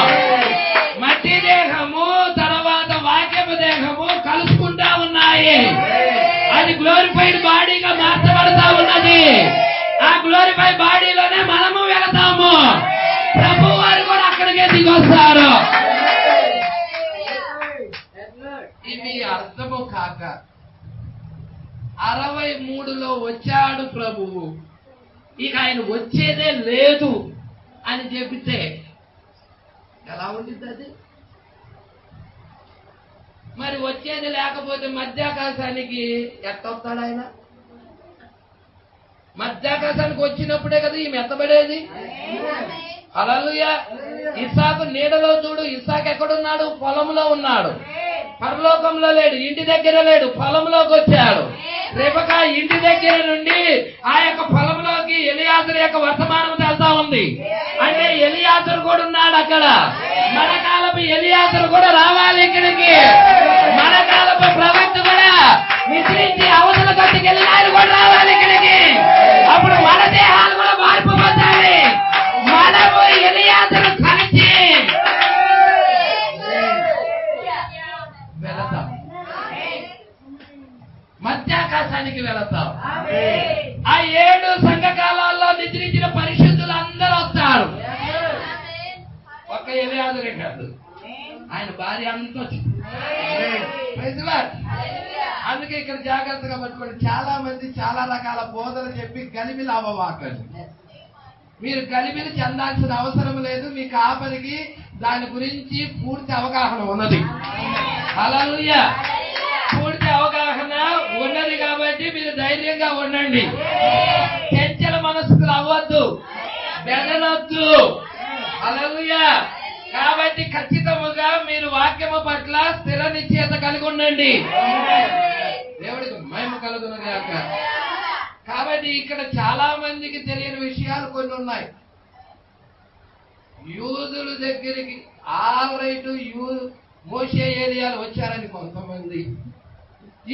మట్టి దేహము తర్వాత వాక్యపు దేహము కలుసుకుంటా ఉన్నాయి. అది గ్లోరిఫైడ్ బాడీగా మార్చబడతా ఉన్నది. ఆ గ్లోరిఫైడ్ బాడీలోనే మనము వెళతాము. ప్రభు వారు కూడా అక్కడికే దిగొస్తారు. ఇవి అర్థము కాక 63లో వచ్చాడు ప్రభువు, ఇక ఆయన వచ్చేదే లేదు అని చెబితే ఎలా ఉండిద్ది అది? మరి వచ్చేది లేకపోతే మధ్యాకాశానికి ఎట్టొస్తాడు ఆయన? మధ్యాకాశానికి వచ్చినప్పుడే కదా ఈమె ఎత్తబడేది. హల్లెలూయా. ఇస్సాకు నీడలో చూడు, ఇస్సాకు ఎక్కడున్నాడు? పొలంలో ఉన్నాడు. పరలోకంలో లేడు, ఇంటి దగ్గర లేడు, పొలంలోకి వచ్చాడు. రెబెకా ఇంటి దగ్గర నుండి ఆ యొక్క పొలంలోకి ఎలియాజరు యొక్క వర్తమానం వెళ్తా ఉంది. అంటే ఎలియాజరు కూడా ఉన్నాడు అక్కడ. మన కాలపు ఎలియాజరు కూడా రావాలి ఇక్కడికి. మన కాలపు ప్రవక్త కూడా నిద్రించి అవతల కట్టుకెళ్ళి ఆయన కూడా రావాలి ఇక్కడికి. అప్పుడు మన దేహాలు కూడా మార్పు పొందాలి. మనము ఎలియాజరు కలిసి వెళతాం, మధ్యాకాశానికి వెళతాం. ఆ 7 సంఘకాలాల్లో నిద్రించిన పరిశుద్ధులు అందరూ వస్తారు. ఒక్క ఎలియాజరే కాదు, ఆయన భార్య అంతా వచ్చింది. అందుకే ఇక్కడ జాగ్రత్తగా పట్టుకోండి. చాలా మంది చాలా రకాల బోధనలు చెప్పి గలిబిలు అవ్వవాకండి. మీరు గలిబిలు చెందాల్సిన అవసరం లేదు. మీ కాపరికి దాని గురించి పూర్తి అవగాహన ఉన్నది. హల్లెలూయా. పూర్తి అవగాహన ఉన్నది కాబట్టి మీరు ధైర్యంగా ఉండండి. చంచల మనసుకులు అవ్వద్దు, బెదరొద్దు. హల్లెలూయా. కాబట్టి ఖచ్చితంగా మీరు వాక్యము పట్ల స్థిర నిశ్చయత కలిగి ఉండండి. దేవుడికి మహిమ కలుగునుగాక. కాబట్టి ఇక్కడ చాలా మందికి తెలియని విషయాలు కొన్ని ఉన్నాయి. యూదుల దగ్గరికి ఆల్రైట్ మోషే ఏలియాలు వచ్చారని కొంతమంది,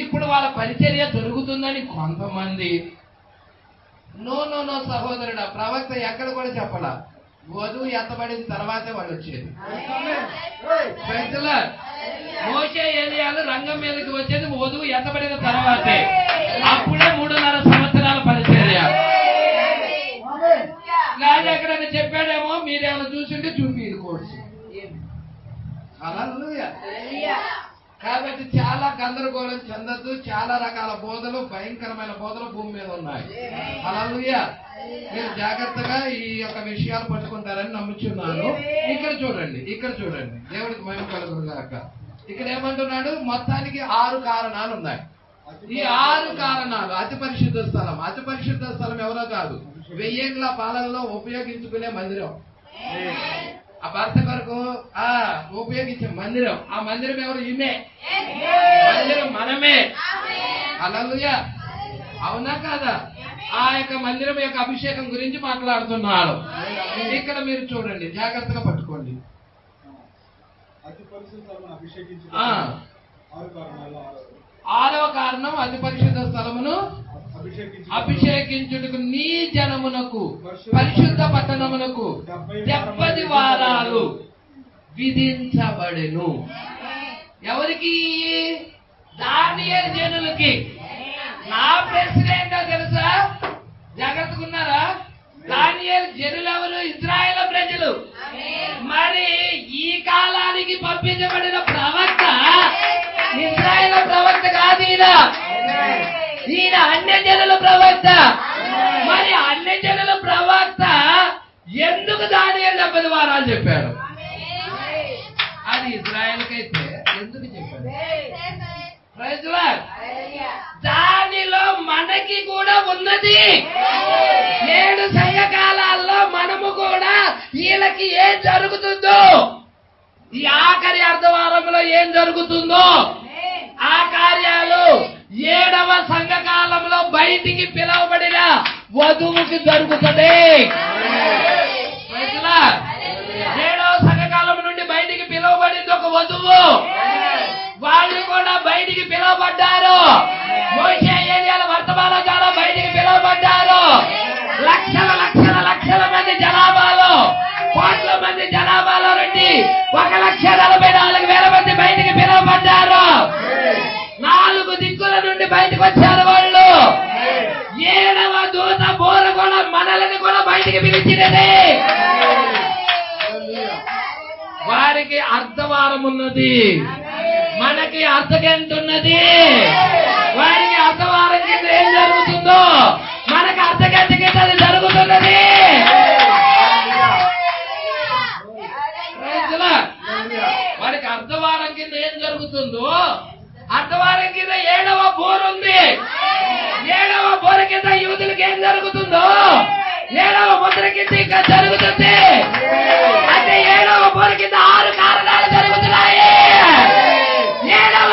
ఇప్పుడు వాళ్ళ పరిచర్య జరుగుతుందని కొంతమంది. నో నో నో సహోదరుడు, ప్రవక్త ఎక్కడ కూడా చెప్పలా. వధువు ఎత్తబడిన తర్వాతే వాళ్ళు వచ్చేది. మోషే ఏలియాలు రంగం మీదకి వచ్చేది వధువు ఎత్తబడిన తర్వాతే. అప్పుడే 3.5 సంవత్సరాల పరిచర్య. లేదా ఎక్కడైనా చెప్పాడేమో, మీరేమైనా చూసింటే చూపిది కోర్సు. హల్లెలూయా. కాబట్టి చాలా గందరగోళం చెందద్దు. చాలా రకాల బోధలు, భయంకరమైన బోధలు భూమి మీద ఉన్నాయి. హల్లెలూయా. మీరు జాగ్రత్తగా ఈ యొక్క విషయాలు పట్టుకుంటారని నమ్ముచున్నాను. ఇక్కడ చూడండి, ఇక్కడ చూడండి. దేవుడికి మహిమ కలుగునుగాక. ఇక్కడ ఏమంటున్నాడు? మొత్తానికి 6 కారణాలు ఉన్నాయి. ఈ 6 కారణాలు అతి పరిశుద్ధ స్థలం. అతి పరిశుద్ధ స్థలం ఎవరో కాదు, 1000 ఏళ్ల పాలనలో ఉపయోగించుకునే మందిరం. ఆ భర్త కొరకు ఉపయోగించే మందిరం. ఆ మందిరం ఎవరు? ఈమె. మందిరం మనమే. హల్లెలూయా. అవునా కాదా? ఆ యొక్క మందిరం యొక్క అభిషేకం గురించి మాట్లాడుతున్నాడు. ఇక్కడ మీరు చూడండి, జాగ్రత్తగా పట్టుకోండి. 6వ కారణం, అతి పరిశుద్ధ స్థలమును అభిషేకించుటకు నీ జనమునకు పరిశుద్ధ పట్టణమునకు 70 వారాలు విధించబడెను. ఎవరికి? దానియేలు జనులకి. నా ప్రశ్న ఏంటో తెలుసా? జాగ్రత్తగా ఉన్నారా? దానియేలు జనులు ఎవరు? ఇశ్రాయేలు ప్రజలు. మరి ఈ కాలానికి పంపించబడిన ప్రవక్త ఇశ్రాయేలు ప్రవక్త కాదు. ఈయన అన్యజనుల ప్రవక్త. మరి అన్యజనుల ప్రవక్త ఎందుకు దానియేలు 70 వారాలు చెప్పాడు? అది ఇశ్రాయేలుకైతే ఎందుకు చెప్పాడు? దానిలో మనకి కూడా ఉన్నది. 7 సంఘకాలాల్లో మనము కూడా వీళ్ళకి ఏం జరుగుతుందో, ఈ ఆఖరి అర్ధవారంలో ఏం జరుగుతుందో ఆ కార్యాలు 7వ సంఘకాలంలో బయటికి పిలువబడిన వధువుకి జరుగుతుంది. 7వ సంఘకాలం నుండి బయటికి పిలువబడింది ఒక వధువు. వాళ్ళు కూడా బయటికి పిలువబడ్డారు. మోషే ఏలియాల వర్తమానం ద్వారా బయటికి పిలువబడ్డారు. లక్షల లక్షల లక్షల మంది జనాభాలో, కోట్ల మంది జనాభాలో నుండి 1,44,000 మంది బయటికి పిలువబడ్డారు. 4 దిక్కుల నుండి బయటకు వచ్చారు వాళ్ళు. 7వ దూత బోర కూడా మనల్ని కూడా బయటికి పిలిచినది. వారికి అర్ధవారం ఉన్నది, మనకి అర్ధగంట ఉన్నది. వారికి అర్ధవారం కింద ఏం జరుగుతుందో మనకి అర్ధగంట కింద అది జరుగుతున్నది. వారికి అర్ధవారం కింద ఏం జరుగుతుందో, అర్ధవారం కింద 7వ బోర ఉంది. 7వ బోర కింద యూదులకు ఏం జరుగుతుందో 7వ ముద్ర కింద ఇంకా జరుగుతుంది. అంటే 7వ బోర కింద 6 కారణాలు జరుగుతున్నాయి. 7వ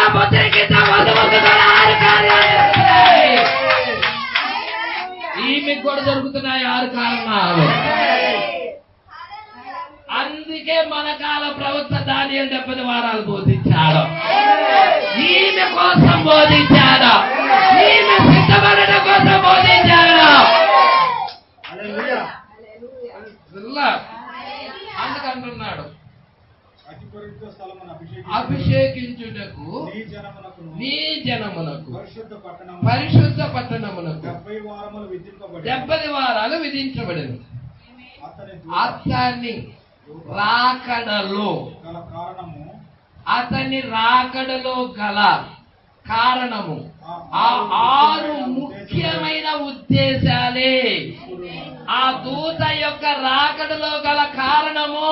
ఉన్నాయి 6 కారణాలు. అందుకే మన కాల ప్రవక్త దానియేలు 70 వారాలు బోధించాడు. ఈమె కోసం బోధించాడు. ఈమె సిద్ధపడడం కోసం బోధించాడు. అందుకంటున్నాడు, అభిషేకించుటకు నీ జనమునకు పరిశుద్ధ పట్టణమునకు 70 వారాలు విధించబడింది. అతని రాకడలో గల కారణము ఆ 6 ముఖ్యమైన ఉద్దేశాలే. ఆ దూత యొక్క రాకడలో గల కారణము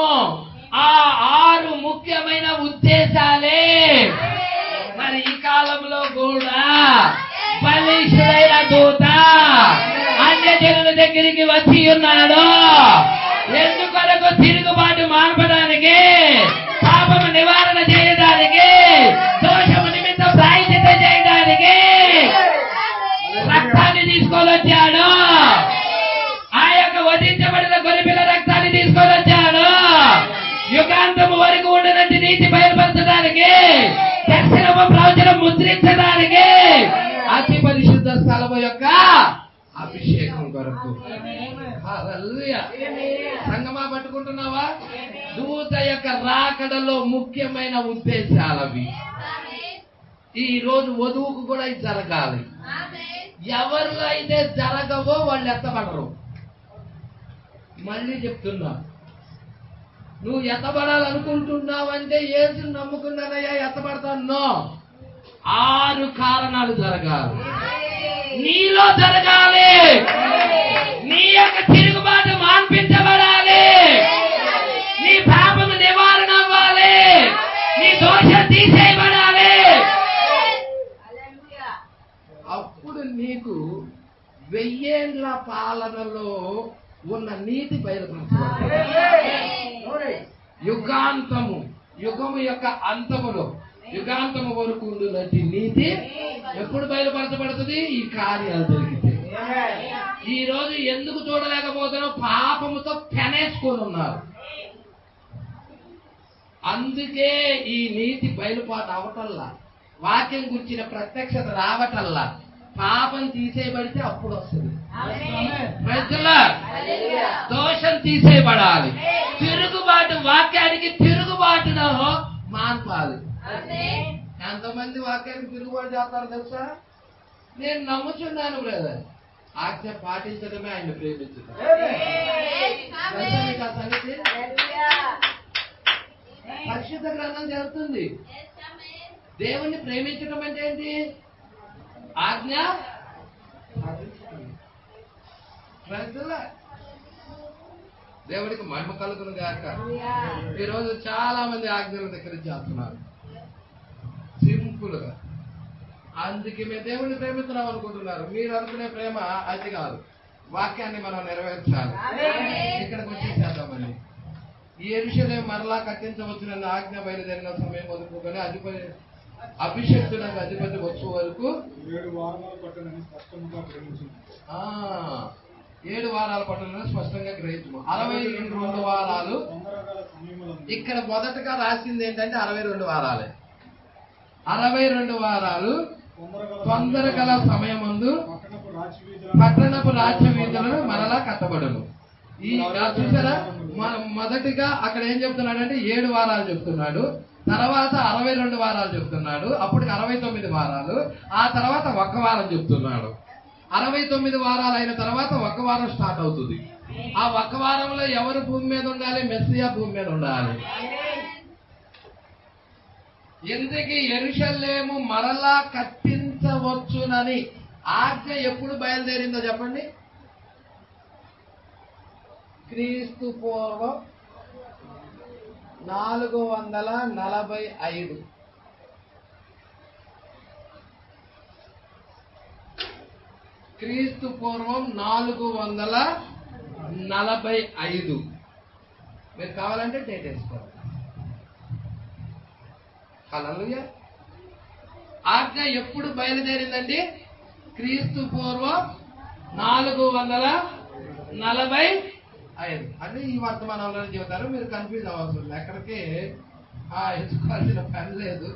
ఆ 6 ముఖ్యమైన ఉద్దేశాలే. మరి ఈ కాలంలో కూడా బలిష్ఠుడైన దూత అన్యజనుల దగ్గరికి వచ్చి ఉన్నాడు. ఎందుకొరకు? తిరుగుబాటు మాన్పడానికి, పాపము నివారణ చేయడానికి, దోషము నిమిత్తం ప్రాయశ్చిత్తం చేయడానికి రక్తాన్ని తీసుకొని వచ్చాడు. ఆ యొక్క వధించబడిన గొర్రెపిల్ల రక్తాన్ని తీసుకొని వచ్చాడు. యుగాంతము వరకు ఉండనట్టు నీతి బయలుపరచడానికి, దర్శనము ప్రవచనం ముద్రించడానికి, అతి పరిశుద్ధ స్థలము యొక్క అభిషేకం కొరకు. హల్లెలూయా. సంగమా పట్టుకుంటున్నావా? దూత యొక్క రాకడలో ముఖ్యమైన ఉద్దేశాలవి. ఈ రోజు వధువుకు కూడా ఇది జరగాలి. ఎవరు అయితే జరగవో వాళ్ళు ఎత్తబడరు. మళ్ళీ చెప్తున్నా, నువ్వు ఎత్తబడాలనుకుంటున్నావంటే యేసు నమ్ముకున్నానయ్యా ఎత్తబడతాను. 6 కారణాలు జరగాలి. నీలో జరగాలి. నీ యొక్క తిరుగుబాటు మాన్పించబడాలి. నీ పాపము నివారణ అవ్వాలి. నీ దోషం తీసేయబడాలి. అప్పుడు నీకు 1000 ఏళ్ల పాలనలో ఉన్న నీతి బయలుపరచబడుతుంది. యుగాంతము, యుగము యొక్క అంతములో యుగాంతము వరకు ఉండునట్టి నీతి ఎప్పుడు బయలుపరచబడుతుంది? ఈ కార్యాలు జరిగితే. ఈ రోజు ఎందుకు చూడలేకపోతున్నావు? పాపముతో పెనేసుకొని ఉన్నారు. అందుకే ఈ నీతి బయలుపాటు అవటల్లా, వాక్యం గురించిన ప్రత్యక్షత రావటల్లా, పాపం తీసేయబడితే అప్పుడు వస్తుంది. ప్రజల దోషం తీసేయబడాలి. తిరుగుబాటు, వాక్యానికి తిరుగుబాటును మాన్పాలి. ఎంతమంది వాక్యానికి తిరుగుబాటు చేస్తారు తెలుసా? నేను నమ్ముచున్నాను బ్రదర్, ఆజ్ఞ పాటించడమే ఆయన ప్రేమించడం. పరిశుద్ధ గ్రంథం జరుగుతుంది. దేవుణ్ణి ప్రేమించడం అంటే ఏంటి? ఆజ్ఞ ప్రజల దేవుడికి మహిమ కలుగును గాక. ఈరోజు చాలా మంది ఆజ్ఞల దగ్గర చేస్తున్నారు సింపుల్ గా. అందుకే మేము దేవుడిని ప్రేమిస్తున్నాం అనుకుంటున్నారు. మీరు అనుకునే ప్రేమ అది కాదు. వాక్యాన్ని మనం నెరవేర్చాలి. ఇక్కడికి వచ్చేసేద్దామని ఈ యెరూషలేము మరలా కట్టించవచ్చునన్న ఆజ్ఞ బయలుదేరిన సమయం వదులుకొని అభిషేక్తులకు అధిపతి వచ్చే వరకు 7 వారాల పట్టణాన్ని స్పష్టంగా గ్రహించము. 62 వారాలు. ఇక్కడ మొదటగా రాసింది ఏంటంటే 62 వారాలే. 62 వారాలు తొందరగల సమయమందు పట్టణపు రాజ్య వీధులను మరలా కట్టబడును. ఈ చూసారా, మొదటిగా అక్కడ ఏం చెప్తున్నాడంటే 7 వారాలు చెప్తున్నాడు. తర్వాత 62 వారాలు చెప్తున్నాడు. అప్పటికి 69 వారాలు. ఆ తర్వాత 1 వారం చెప్తున్నాడు. 69 వారాలు అయిన తర్వాత 1 వారం స్టార్ట్ అవుతుంది. ఆ 1 వారంలో ఎవరు భూమి మీద ఉండాలి? మెస్సియా భూమి మీద ఉండాలి. ఎందుకు యెరూషలేము మరలా కట్టించవచ్చునని ఆజ్ఞ ఎప్పుడు బయలుదేరిందో చెప్పండి. క్రీస్తు పూర్వం 445. క్రీస్తు పూర్వం 445. మీరు కావాలంటే డేట్ వేసుకోవాలి. హల్లెలూయా. ఆజ్ఞ ఎప్పుడు బయలుదేరిందండి? క్రీస్తు పూర్వం 445. 45 అని ఈ వర్తమానంలో చెబుతారు. మీరు కన్ఫ్యూజ్ అవ్వాల్సింది, ఎక్కడికి ఎంచుకోవాల్సిన పని లేదు.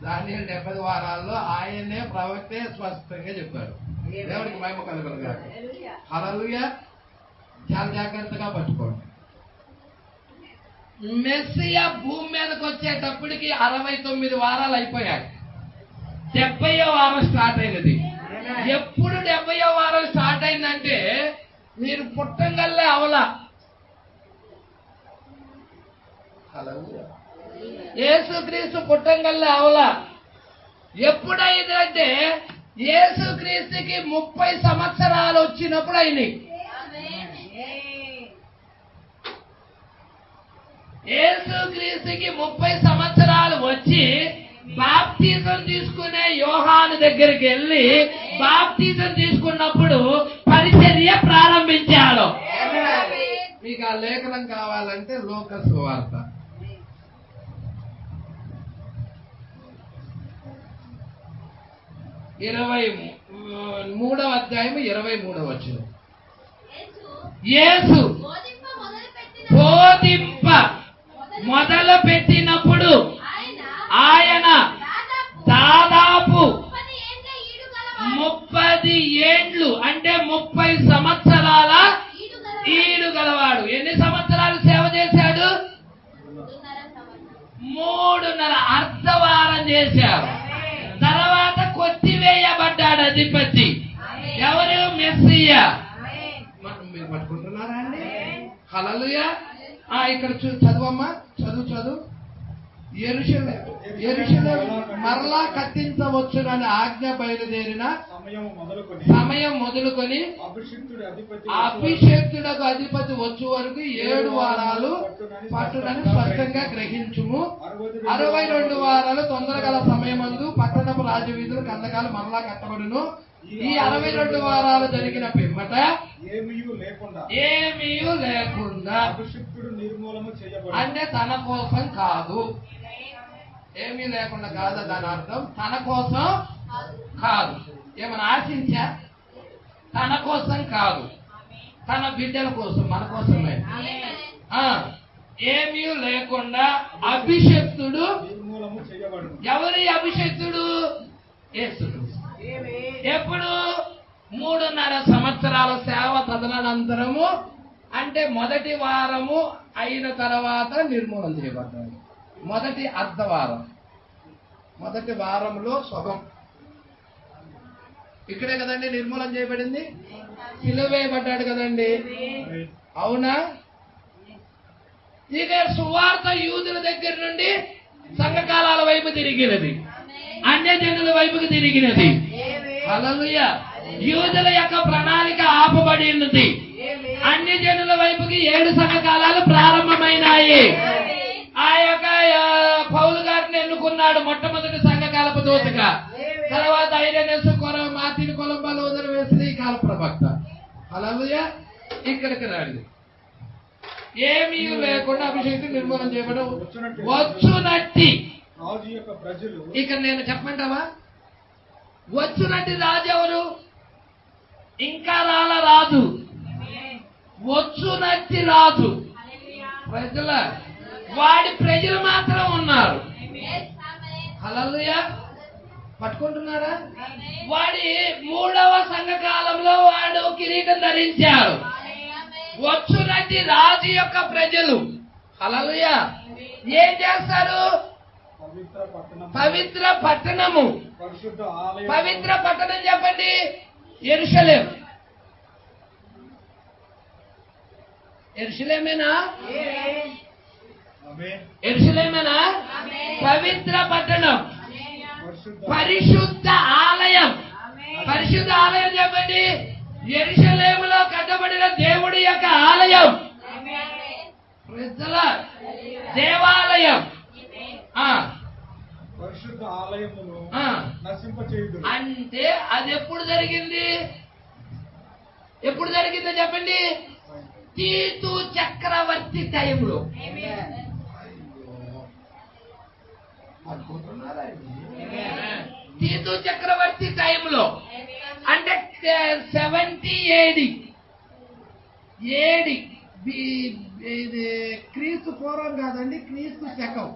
దానియేలు 70 వారాల్లో ఆయనే ప్రవక్తే స్పష్టంగా చెప్పారు. దేవుడికి మహిమ కలుగునుగాక. హల్లెలూయా. చాలా జాగ్రత్తగా పట్టుకోండి. మెస్సియా భూమి మీదకి వచ్చేటప్పటికి 69 వారాలు అయిపోయాయి. 70వ వారం స్టార్ట్ అయినది. ఎప్పుడు 70వ వారం స్టార్ట్ అయిందంటే మీరు పుట్టంగల్లే అవలా. యేసుక్రీస్తు పుట్టంగల్లే అవలా. ఎప్పుడైందంటే యేసుక్రీస్తుకి 30 సంవత్సరాలు వచ్చినప్పుడు అయినాయి. యేసుక్రీస్తుకి 30 సంవత్సరాలు వచ్చి బాప్తిజం తీసుకునే యోహాను దగ్గరికి వెళ్ళి బాప్తిజం తీసుకున్నప్పుడు పరిచర్య ప్రారంభించాడు. మీకు ఆ లేఖనం కావాలంటే లూకా సువార్త 23వ అధ్యాయం 23వ వచనం. యేసు బోధింప మొదలు పెట్టినప్పుడు ఆయన దాదాపు 30 ఏండ్లు అంటే 30 సంవత్సరాల ఈడు గలవాడు. ఎన్ని సంవత్సరాలు సేవ చేశాడు? 3.5 అర్ధవారం చేశారు. తర్వాత కొట్టివేయబడ్డాడు అధిపతి. ఎవరు? మెస్సియా. మీరు పట్టుకుంటున్నారా అండి? హల్లెలూయా. ఇక్కడ చదువమ్మా, చదువు. యెరూషలేము మరలా కట్టించవచ్చునని ఆజ్ఞ బయలుదేరిన సమయం మొదలుకొని అభిషేక్తుడకు అధిపతి వచ్చే వరకు 7 వారాలు పట్టునని స్పష్టంగా గ్రహించుము. 62 వారాలు తొందరగల సమయమందు పట్టణపు రాజవీధులు కందకాలు మరలా కట్టబడును. ఈ 62 వారాలు జరిగిన పిమ్మట ఏమీ లేకుండా అంటే తన కోసం కాదు. ఏమీ లేకుండా కాదు దాని అర్థం. తన కోసం కాదు. ఏమైనా ఆశించా? తన కోసం కాదు, తన బిడ్డల కోసం, మన కోసమే. ఏమీ లేకుండా అభిషక్తుడు. ఎవరి అభిషక్తుడు? యేసుక్రీస్తు. ఎప్పుడు? 3.5 సంవత్సరాల సేవ తదనంతరము అంటే మొదటి వారము అయిన తర్వాత నిర్మూలన చేయబడ్డాడు. మొదటి అర్ధవారం, మొదటి వారంలో సగం ఇక్కడే కదండి నిర్మూలన చేయబడింది. సిలువేయబడ్డాడు కదండి, అవునా? ఇక సువార్త యూదుల దగ్గర నుండి సంఘకాలాల వైపు తిరిగినది, అన్యజనుల వైపుకి తిరిగినది. హల్లెలూయా. యూదుల యొక్క ప్రణాళిక ఆపబడి ఉన్నది. అన్యజనుల వైపుకి 7 సంఘకాలాలు ప్రారంభమైనాయి. ఆ యొక్క పౌలు గారిని ఎన్నుకున్నాడు మొట్టమొదటి సంఘకాలపు దూతగా. తర్వాత ఐరెనస్, మార్టిన్, కొలంబా, లూథర్, వెస్లీ, కాల ప్రవక్త. హల్లెలూయా. ఇక్కడికి రండి. ఏమీ లేకుండా అభిషేకం నిర్మూలన చేయబడి వచ్చునట్టి. ఇక నేను చెప్పమంటావా? వచ్చునట్టి రాజు ఎవరు? ఇంకా రాజు. వచ్చునట్టి రాజు. ప్రజల వాడి ప్రజలు మాత్రం ఉన్నారు. హల్లెలూయా. పట్టుకుంటున్నారా? వాడి 3వ సంఘకాలంలో వాడు కిరీటం ధరించాడు. వచ్చునట్టి రాజు యొక్క ప్రజలు. హల్లెలూయా. ఏం చేస్తారు? పవిత్ర పట్టణము. పవిత్ర పట్టణం చెప్పండి. యెరూషలేము. యెరూషలేమేనా? యెరూషలేమేనా? పవిత్ర పట్టణం, పరిశుద్ధ ఆలయం. పరిశుద్ధ ఆలయం చెప్పండి. యెరూషలేములో కట్టబడిన దేవుడి యొక్క ఆలయం, ప్రజల దేవాలయం. పరిశుద్ధ ఆలయమును నశింపచేయుదురు. అంటే అది ఎప్పుడు జరిగింది? ఎప్పుడు జరిగిందో చెప్పండి. తీతు చక్రవర్తి టైంలో. తీతు చక్రవర్తి టైంలో అంటే 70 AD. ఏడి ఇది క్రీస్తు పూర్వం కాదండి, క్రీస్తు శకం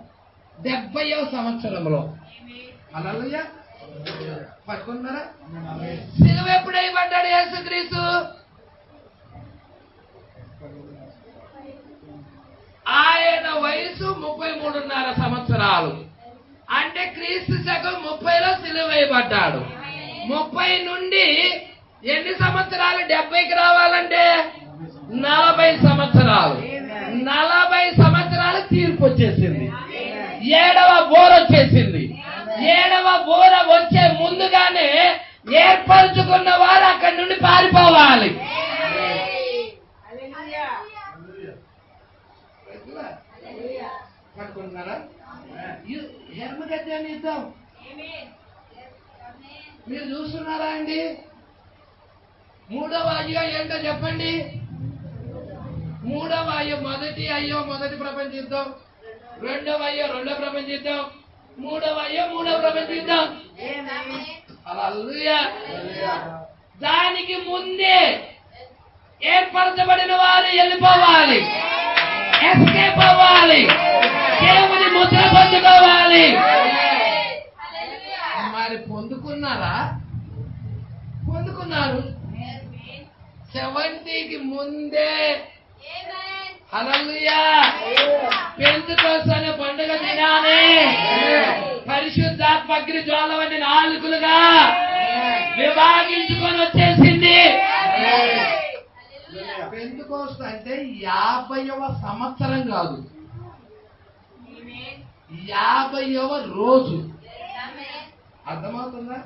70వ సంవత్సరంలో. హల్లెలూయా. పట్టుకున్నారా? సిలువ ఎప్పుడు వేయబడ్డాడు యేసుక్రీస్తు? ఆయన వయసు 33.5 సంవత్సరాలు. అంటే క్రీస్తు శకం 30లో సిలువ వేయబడ్డాడు. 30 నుండి ఎన్ని సంవత్సరాలు 70కి రావాలంటే 40 సంవత్సరాలు. 40 సంవత్సరాలు తీర్పు వచ్చేసింది. 7వ బోర వచ్చేసింది. 7వ బోర వచ్చే ముందుగానే ఏర్పరచుకున్న వారు అక్కడి నుండి పారిపోవాలి. పట్టుకుంటున్నారా? హెర్మగత్యాన్ని ఇద్దాం. మీరు చూస్తున్నారా అండి? 3వ అయ్యో ఏంటో చెప్పండి. 3వ అయ్యో మొదటి ప్రపంచ యుద్ధం, 2వ అయ్యో 2వ ప్రపంచ యుద్ధం, 3వ అయ్యో 3వ ప్రపంచ యుద్ధం. హల్లెలూయా. దానికి ముందే ఏర్పరచబడిన వారు వెళ్ళిపోవాలి, ఎస్కేప్ అవ్వాలి, దేవుని ముద్ర పొందుకోవాలి. మరి పొందుకున్నారా? పొందుకున్నారు. 70కి ముందే. హల్లెలూయా. పెంతెకోస్తు అనే పండుగ దినానే పరిశుద్ధాత్మ అగ్ని జ్వాల వంటి నాలుగులుగా విభాగించుకొని వచ్చేసింది. పెంతెకోస్తు అంటే 50వ సంవత్సరం కాదు, 50వ రోజు. అర్థమవుతుందా?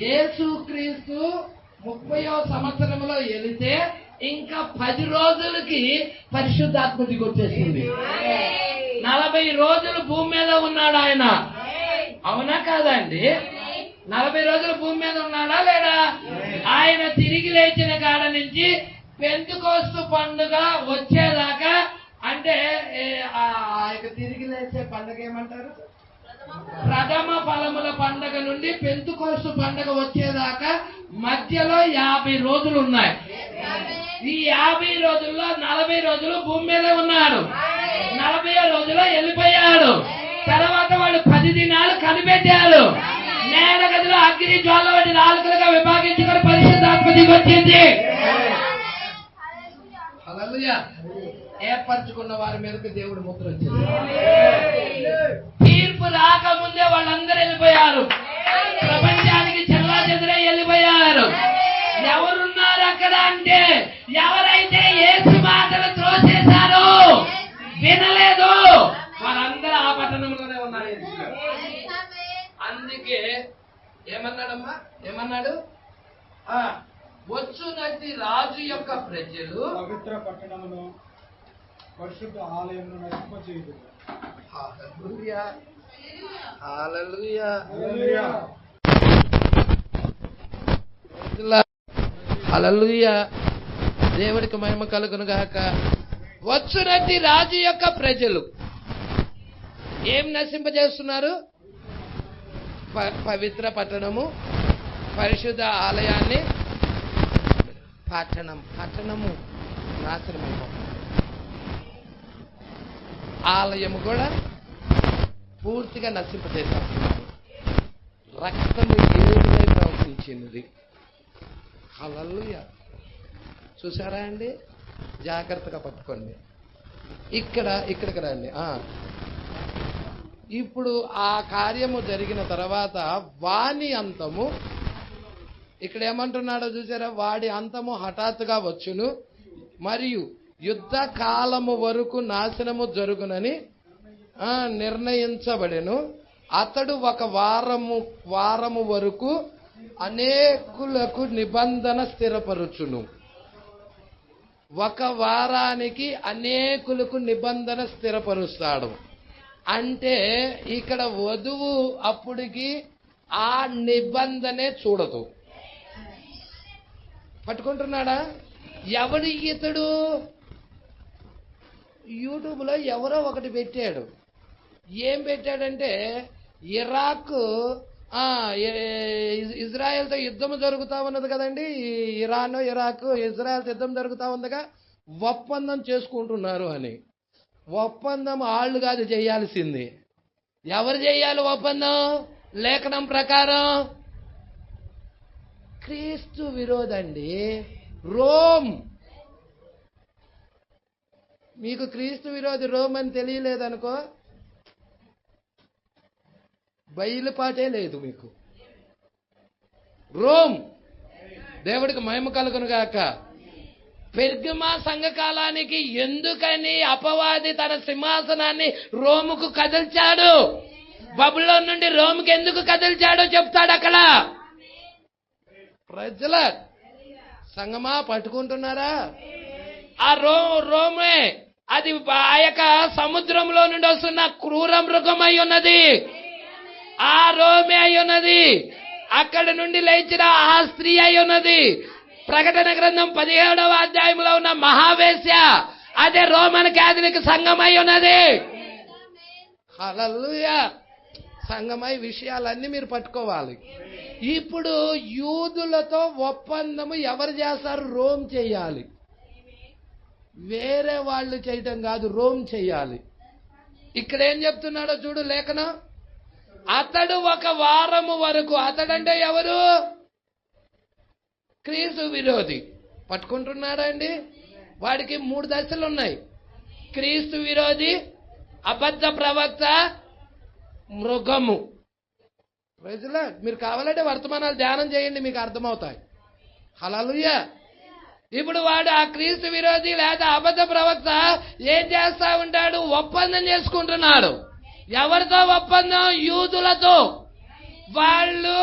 యేసుక్రీస్తు 30వ సంవత్సరంలో వెళితే ఇంకా 10 రోజులకి పరిశుద్ధాత్మ దిగొచ్చేసింది. 40 రోజులు భూమి మీద ఉన్నాడు ఆయన. అవునా కాదండి? 40 రోజులు భూమి మీద ఉన్నాడా లేడా? ఆయన తిరిగి లేచిన కాడ నుంచి పెంతెకోస్తు పండుగ వచ్చేదాకా, అంటే తిరిగి లేచే పండుగ ఏమంటారు? ప్రథమ ఫలముల పండుగ నుండి పెంతెకోస్తు పండుగ వచ్చేదాకా మధ్యలో 50 రోజులు ఉన్నాయి. ఈ 50 రోజుల్లో 40 రోజులు భూమి మీద ఉన్నాడు, 40 రోజుల్లో వెళ్ళిపోయాడు. తర్వాత వాళ్ళు 10 దినాలు కనిపెట్టారు. నేల గదిలో అగ్ని జ్వాల వంటి నాలుగులుగా విభాగించుకొని పరిశుద్ధాత్మ దిగొచ్చింది. హల్లెలూయా. ఏర్పరచుకున్న వారి మీదకి దేవుడు ముద్ర వచ్చింది. తీర్పు రాకముందే వాళ్ళందరూ వెళ్ళిపోయారు. ప్రపంచానికి చెల్లాచెదరై వెళ్ళిపోయారు. ఎవరున్నారు అక్కడ అంటే, ఎవరైతే యేసు మాటలు త్రోసేశారో, వినలేదు, వారందరూ ఆ పట్టణంలోనే ఉన్నారు. అందుకే ఏమన్నాడమ్మా? ఏమన్నాడు? వచ్చునట్టి రాజు యొక్క ప్రజలు పవిత్ర పట్టణమును పరిశుద్ధ ఆలయమును నశింపచేయుదురు. హల్లెలూయా. హల్లెలూయా. హల్లెలూయా. దేవుడికి మహిమ కలుగును గాక. వచ్చునట్టి రాజు యొక్క ప్రజలు ఏం నశింపజేస్తున్నారు? పవిత్ర పట్టణము, పరిశుద్ధ ఆలయాన్ని. పట్టణము నాశనమైపోతుంది. ఆలయము కూడా పూర్తిగా నశింపజేశారు. రక్తము ఏడులై ప్రవహించినది. హల్లెలూయా. చూసారా అండి? జాగ్రత్తగా పట్టుకోండి. ఇక్కడికి రండి. ఇప్పుడు ఆ కార్యము జరిగిన తర్వాత వాని అంతము, ఇక్కడ ఏమంటున్నాడో చూసారా? వాడి అంతము హఠాత్తుగా వచ్చును, మరియు యుద్ధ కాలము వరకు నాశనము జరుగునని నిర్ణయించబడెను. అతడు ఒక వారము వరకు అనేకులకు నిబంధన స్థిరపరుచును. ఒక వారానికి అనేకులకు నిబంధన స్థిరపరుస్తాడు. అంటే ఇక్కడ వధువు అప్పటికి ఆ నిబంధనే చూడదు. పట్టుకుంటున్నాడా? ఎవడు ఇతడు? యూట్యూబ్లో ఎవరో ఒకటి పెట్టాడు. ఏం పెట్టాడంటే, ఇరాక్ ఇజ్రాయెల్తో యుద్ధం జరుగుతా ఉన్నది కదండి. ఇరాన్ ఇరాక్ ఇజ్రాయెల్తో యుద్ధం జరుగుతా ఉందిగా, ఒప్పందం చేసుకుంటున్నారు అని. ఒప్పందం ఆళ్ళు కాదు చేయాల్సింది. ఎవరు చేయాలి ఒప్పందం? లేఖనం ప్రకారం క్రీస్తు విరోధండి, రోమ్. మీకు క్రీస్తు విరోధి రోమ్ అని తెలియలేదనుకో, బయలుపాటే లేదు మీకు. రోమ్. దేవుడికి మహిమ కలుగును గాక. పెర్గమా సంఘకాలానికి ఎందుకని అపవాది తన సింహాసనాన్ని రోముకు కదిల్చాడు? బబులోన్ నుండి రోముకి ఎందుకు కదిల్చాడో చెప్తాడు అక్కడ. ప్రజల సంగమా పట్టుకుంటున్నారా? ఆ రోమే అది ఆ యొక్క సముద్రంలో నుండి వస్తున్న క్రూర మృగమై ఉన్నది. ఆ రోమే అయి ఉన్నది. అక్కడి నుండి లేచిన ఆ స్త్రీ అయి ఉన్నది. ప్రకటన గ్రంథం 17వ అధ్యాయంలో ఉన్న మహావేశ్య అదే రోమన్ క్యాథలిక్ సంఘమై ఉన్నది. హల్లెలూయా. సంఘమై విషయాలన్నీ మీరు పట్టుకోవాలి. ఇప్పుడు యూదులతో ఒప్పందము ఎవరు చేస్తారు? రోమ్ చేయాలి. వేరే వాళ్ళు చేయటం కాదు, రోమ్ చేయాలి. ఇక్కడ ఏం చెప్తున్నాడో చూడు లేఖనం. అతడు ఒక వారము వరకు, అతడంటే ఎవరు? క్రీస్తు విరోధి. పట్టుకుంటున్నాడా అండి? వాడికి 3 దశలు ఉన్నాయి. క్రీస్తు విరోధి, అబద్ధ ప్రవక్త, మృగము. ప్రజల మీరు కావాలంటే వర్తమానాలు ధ్యానం చేయండి, మీకు అర్థమవుతాయి. హల్లెలూయా. ఇప్పుడు వాడు ఆ క్రీస్తు విరోధి లేదా అబద్ధ ప్రవక్త ఏం చేస్తా ఉంటాడు? ఒప్పందం చేసుకుంటున్నాడు. ఎవరితో ఒప్పందం? యూదులతో. వాళ్ళు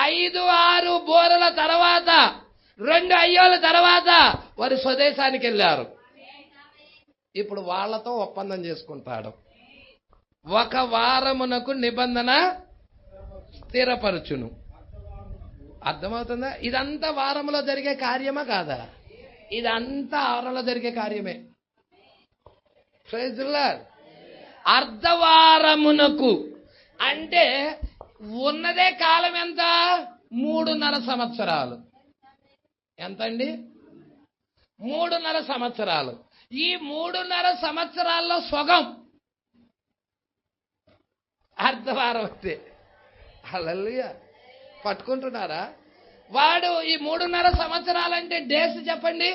5-6 బోరల తర్వాత, 2 అయ్యోల తర్వాత వారి స్వదేశానికి వెళ్ళారు. ఇప్పుడు వాళ్ళతో ఒప్పందం చేసుకుంటాడు. 1 వారమునకు నిబంధన స్థిరపరచును. అర్థమవుతుందా? ఇదంతా వారంలో జరిగే కార్యమా కాదా? ఇదంతా వారంలో జరిగే కార్యమే. Praise the lord. అర్ధవారమునకు అంటే ఉన్నదే కాలం ఎంత? 3.5 సంవత్సరాలు. ఎంతండి? 3.5 సంవత్సరాలు. ఈ 3.5 సంవత్సరాల్లో సగం అర్ధవారం అయితే. హల్లెలూయా. పట్టుకుంటున్నారా? వాడు ఈ 3.5 సంవత్సరాలంటే డేస్ చెప్పండి.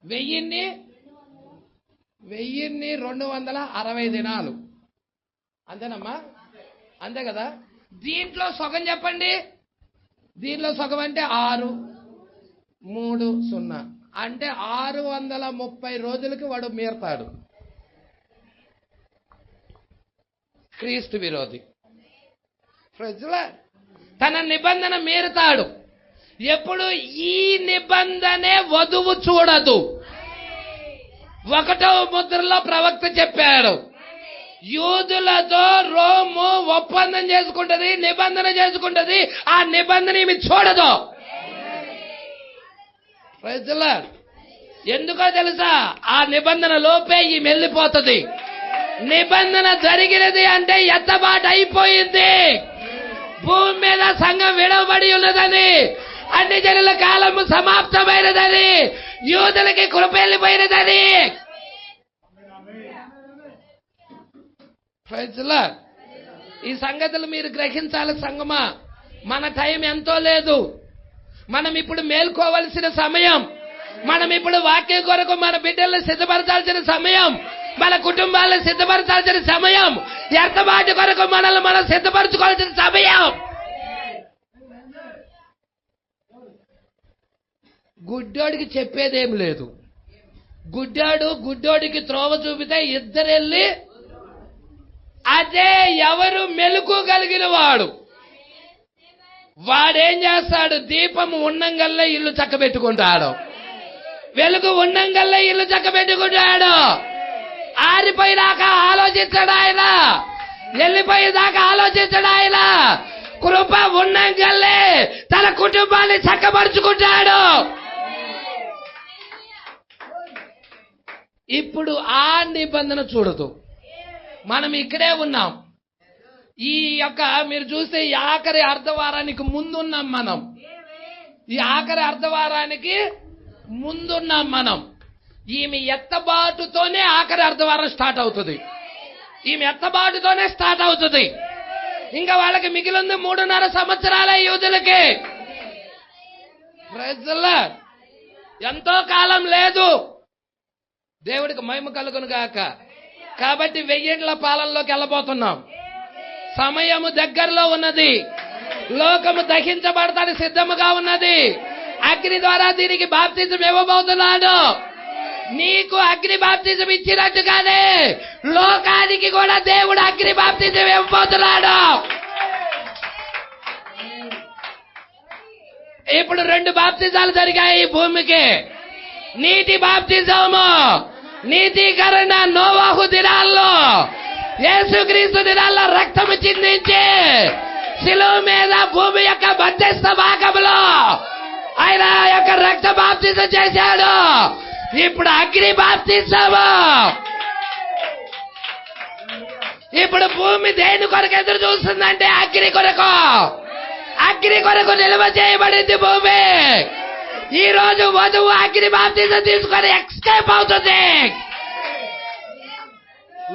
1260 దినాలు. అంతేనమ్మా? అంతే కదా? దీంట్లో సగం చెప్పండి. దీంట్లో సగం అంటే 6-3-0 అంటే 630 రోజులకి వాడు మీరతాడు. క్రీస్తు విరోధి. ప్రజల తన నిబంధన మీరుతాడు. ఎప్పుడు ఈ నిబంధనే వధువు చూడదు. 1వ ముద్రలో ప్రవక్త చెప్పాడు, యూదులతో రోము ఒప్పందం చేసుకుంటది, నిబంధన చేసుకుంటది. ఆ నిబంధన ఈమె చూడదు. ప్రజల ఎందుకో తెలుసా? ఆ నిబంధన లోపే ఈమె వెళ్ళిపోతుంది. నిబంధన జరిగినది అంటే ఎత్తబాటు అయిపోయింది. భూమి మీద సంఘం విడవబడి ఉన్నదని, అన్ని జనుల కాలము సమాప్తమైనదని, యూదులకి కృప వెళ్ళిపోయినదని. Praise the lord. ఈ సంగతులు మీరు గ్రహించాలి సంగమా. మన టైం ఎంతో లేదు. మనం ఇప్పుడు మేల్కోవలసిన సమయం. మనం ఇప్పుడు వాక్యం కొరకు మన బిడ్డలను సిద్ధపరచాల్సిన సమయం. మన కుటుంబాలను సిద్ధపరచాల్సిన సమయం. ఎర్తబాటు కొరకు మనల్ని మనం సిద్ధపరచుకోవాల్సిన సమయం. గుడ్డోడికి చెప్పేదేం లేదు. గుడ్డోడికి త్రోవ చూపితే ఇద్దరెళ్ళి, అదే ఎవరు మెలుకు కలిగిన వాడేం చేస్తాడు? దీపం ఉండంగల్లా ఇల్లు చక్కబెట్టుకుంటాడు. వెలుగు ఉండంగల్లా ఇల్లు చక్కబెట్టుకుంటాడు. ఆరిపోయినాక ఆలోచించడు ఆయన. వెళ్ళిపోయేదాకా ఆలోచించడు ఆయన. కృప ఉండంగల్లే తన కుటుంబాన్ని చక్కబరుచుకుంటాడు. ఇప్పుడు ఆ నిబంధన చూడదు. మనం ఇక్కడే ఉన్నాం. ఈ యొక్క మీరు చూస్తే ఈ ఆఖరి అర్ధవారానికి ముందున్నాం మనం. ఈ ఆఖరి అర్ధవారానికి ముందున్నాం మనం. ఈమె ఎత్తబాటుతోనే ఆఖరి అర్ధవారం స్టార్ట్ అవుతుంది. ఈమె ఎత్తబాటుతోనే స్టార్ట్ అవుతుంది. ఇంకా వాళ్ళకి మిగిలింది 3.5 సంవత్సరాలే యూదులకి. ప్రజల ఎంతో కాలం లేదు. దేవుడికి మహిమ కలుగును గాక. కాబట్టి 1000 ఏళ్ల పాలనలోకి వెళ్ళబోతున్నాం. సమయము దగ్గరలో ఉన్నది. లోకము దహించబడతానికి సిద్ధముగా ఉన్నది. అగ్ని ద్వారా దీనికి బాప్తిజం ఇవ్వబోతున్నాడు. నీకు అగ్ని బాప్తిజం ఇచ్చినట్టుగానే లోకానికి కూడా దేవుడు అగ్ని బాప్తిజం ఇవ్వబోతున్నాడు. ఇప్పుడు 2 బాప్తిజాలు జరిగాయి ఈ భూమికి. నీటి బాప్తిజము, నీతీకరణ నోవాహు దినాల్లో, యేసుక్రీస్తు దినాల్లో రక్తము చిందించి శిలువ మీద భూమి యొక్క మధ్యస్థ భాగంలో ఆయన యొక్క రక్త బాప్తిజం చేశాడు. ఇప్పుడు అగ్ని బాప్తిజము. ఇప్పుడు భూమి దేని కొరకు ఎదురు చూస్తుందంటే అగ్ని కొరకు. అగ్ని కొరకు నిల్వ చేయబడింది భూమి. ఈ రోజు వధువు అగ్ని బాప్తిజం తీసుకొని ఎస్కేప్ అవుతుంది.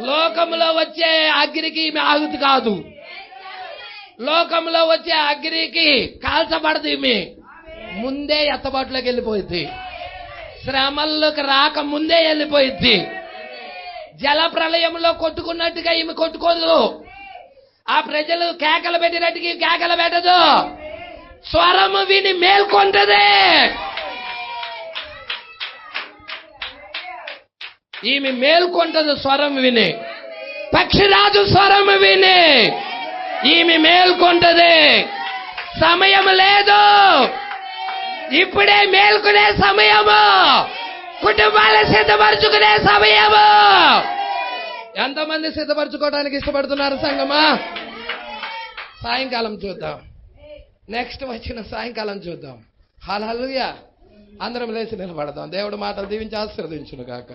లోకంలో వచ్చే అగ్నికి ఈమె ఆహుతి కాదు. లోకంలో వచ్చే అగ్నికి కాల్చబడదు. ఈమె ముందే ఎత్తబాటులోకి వెళ్ళిపోయింది. శ్రమల్లోకి రాక ముందే వెళ్ళిపోయింది. జల ప్రళయంలో కొట్టుకున్నట్టుగా ఈమె కొట్టుకోదు. ఆ ప్రజలు కేకలు పెట్టినట్టుగా కేకలు పెట్టదు. స్వరము విని మేల్కొంటది. ఈమె మేల్కొంటది స్వరం విని. పక్షిరాజు స్వరము విని ఈమె మేల్కొంటది. సమయం లేదు. ఇప్పుడే మేల్కొనే సమయము. కుటుంబాలను సిద్ధపరచుకునే సమయము. ఎంతమంది సిద్ధపరచుకోవడానికి ఇష్టపడుతున్నారు సంగమా? సాయంకాలం చూద్దాం. నెక్స్ట్ వచ్చిన సాయంకాలం చూద్దాం. హల్లెలూయా. అందరం లేచి నిలబడదాం. దేవుడి మాటలు దీవించి ఆశీర్వదించును గాక.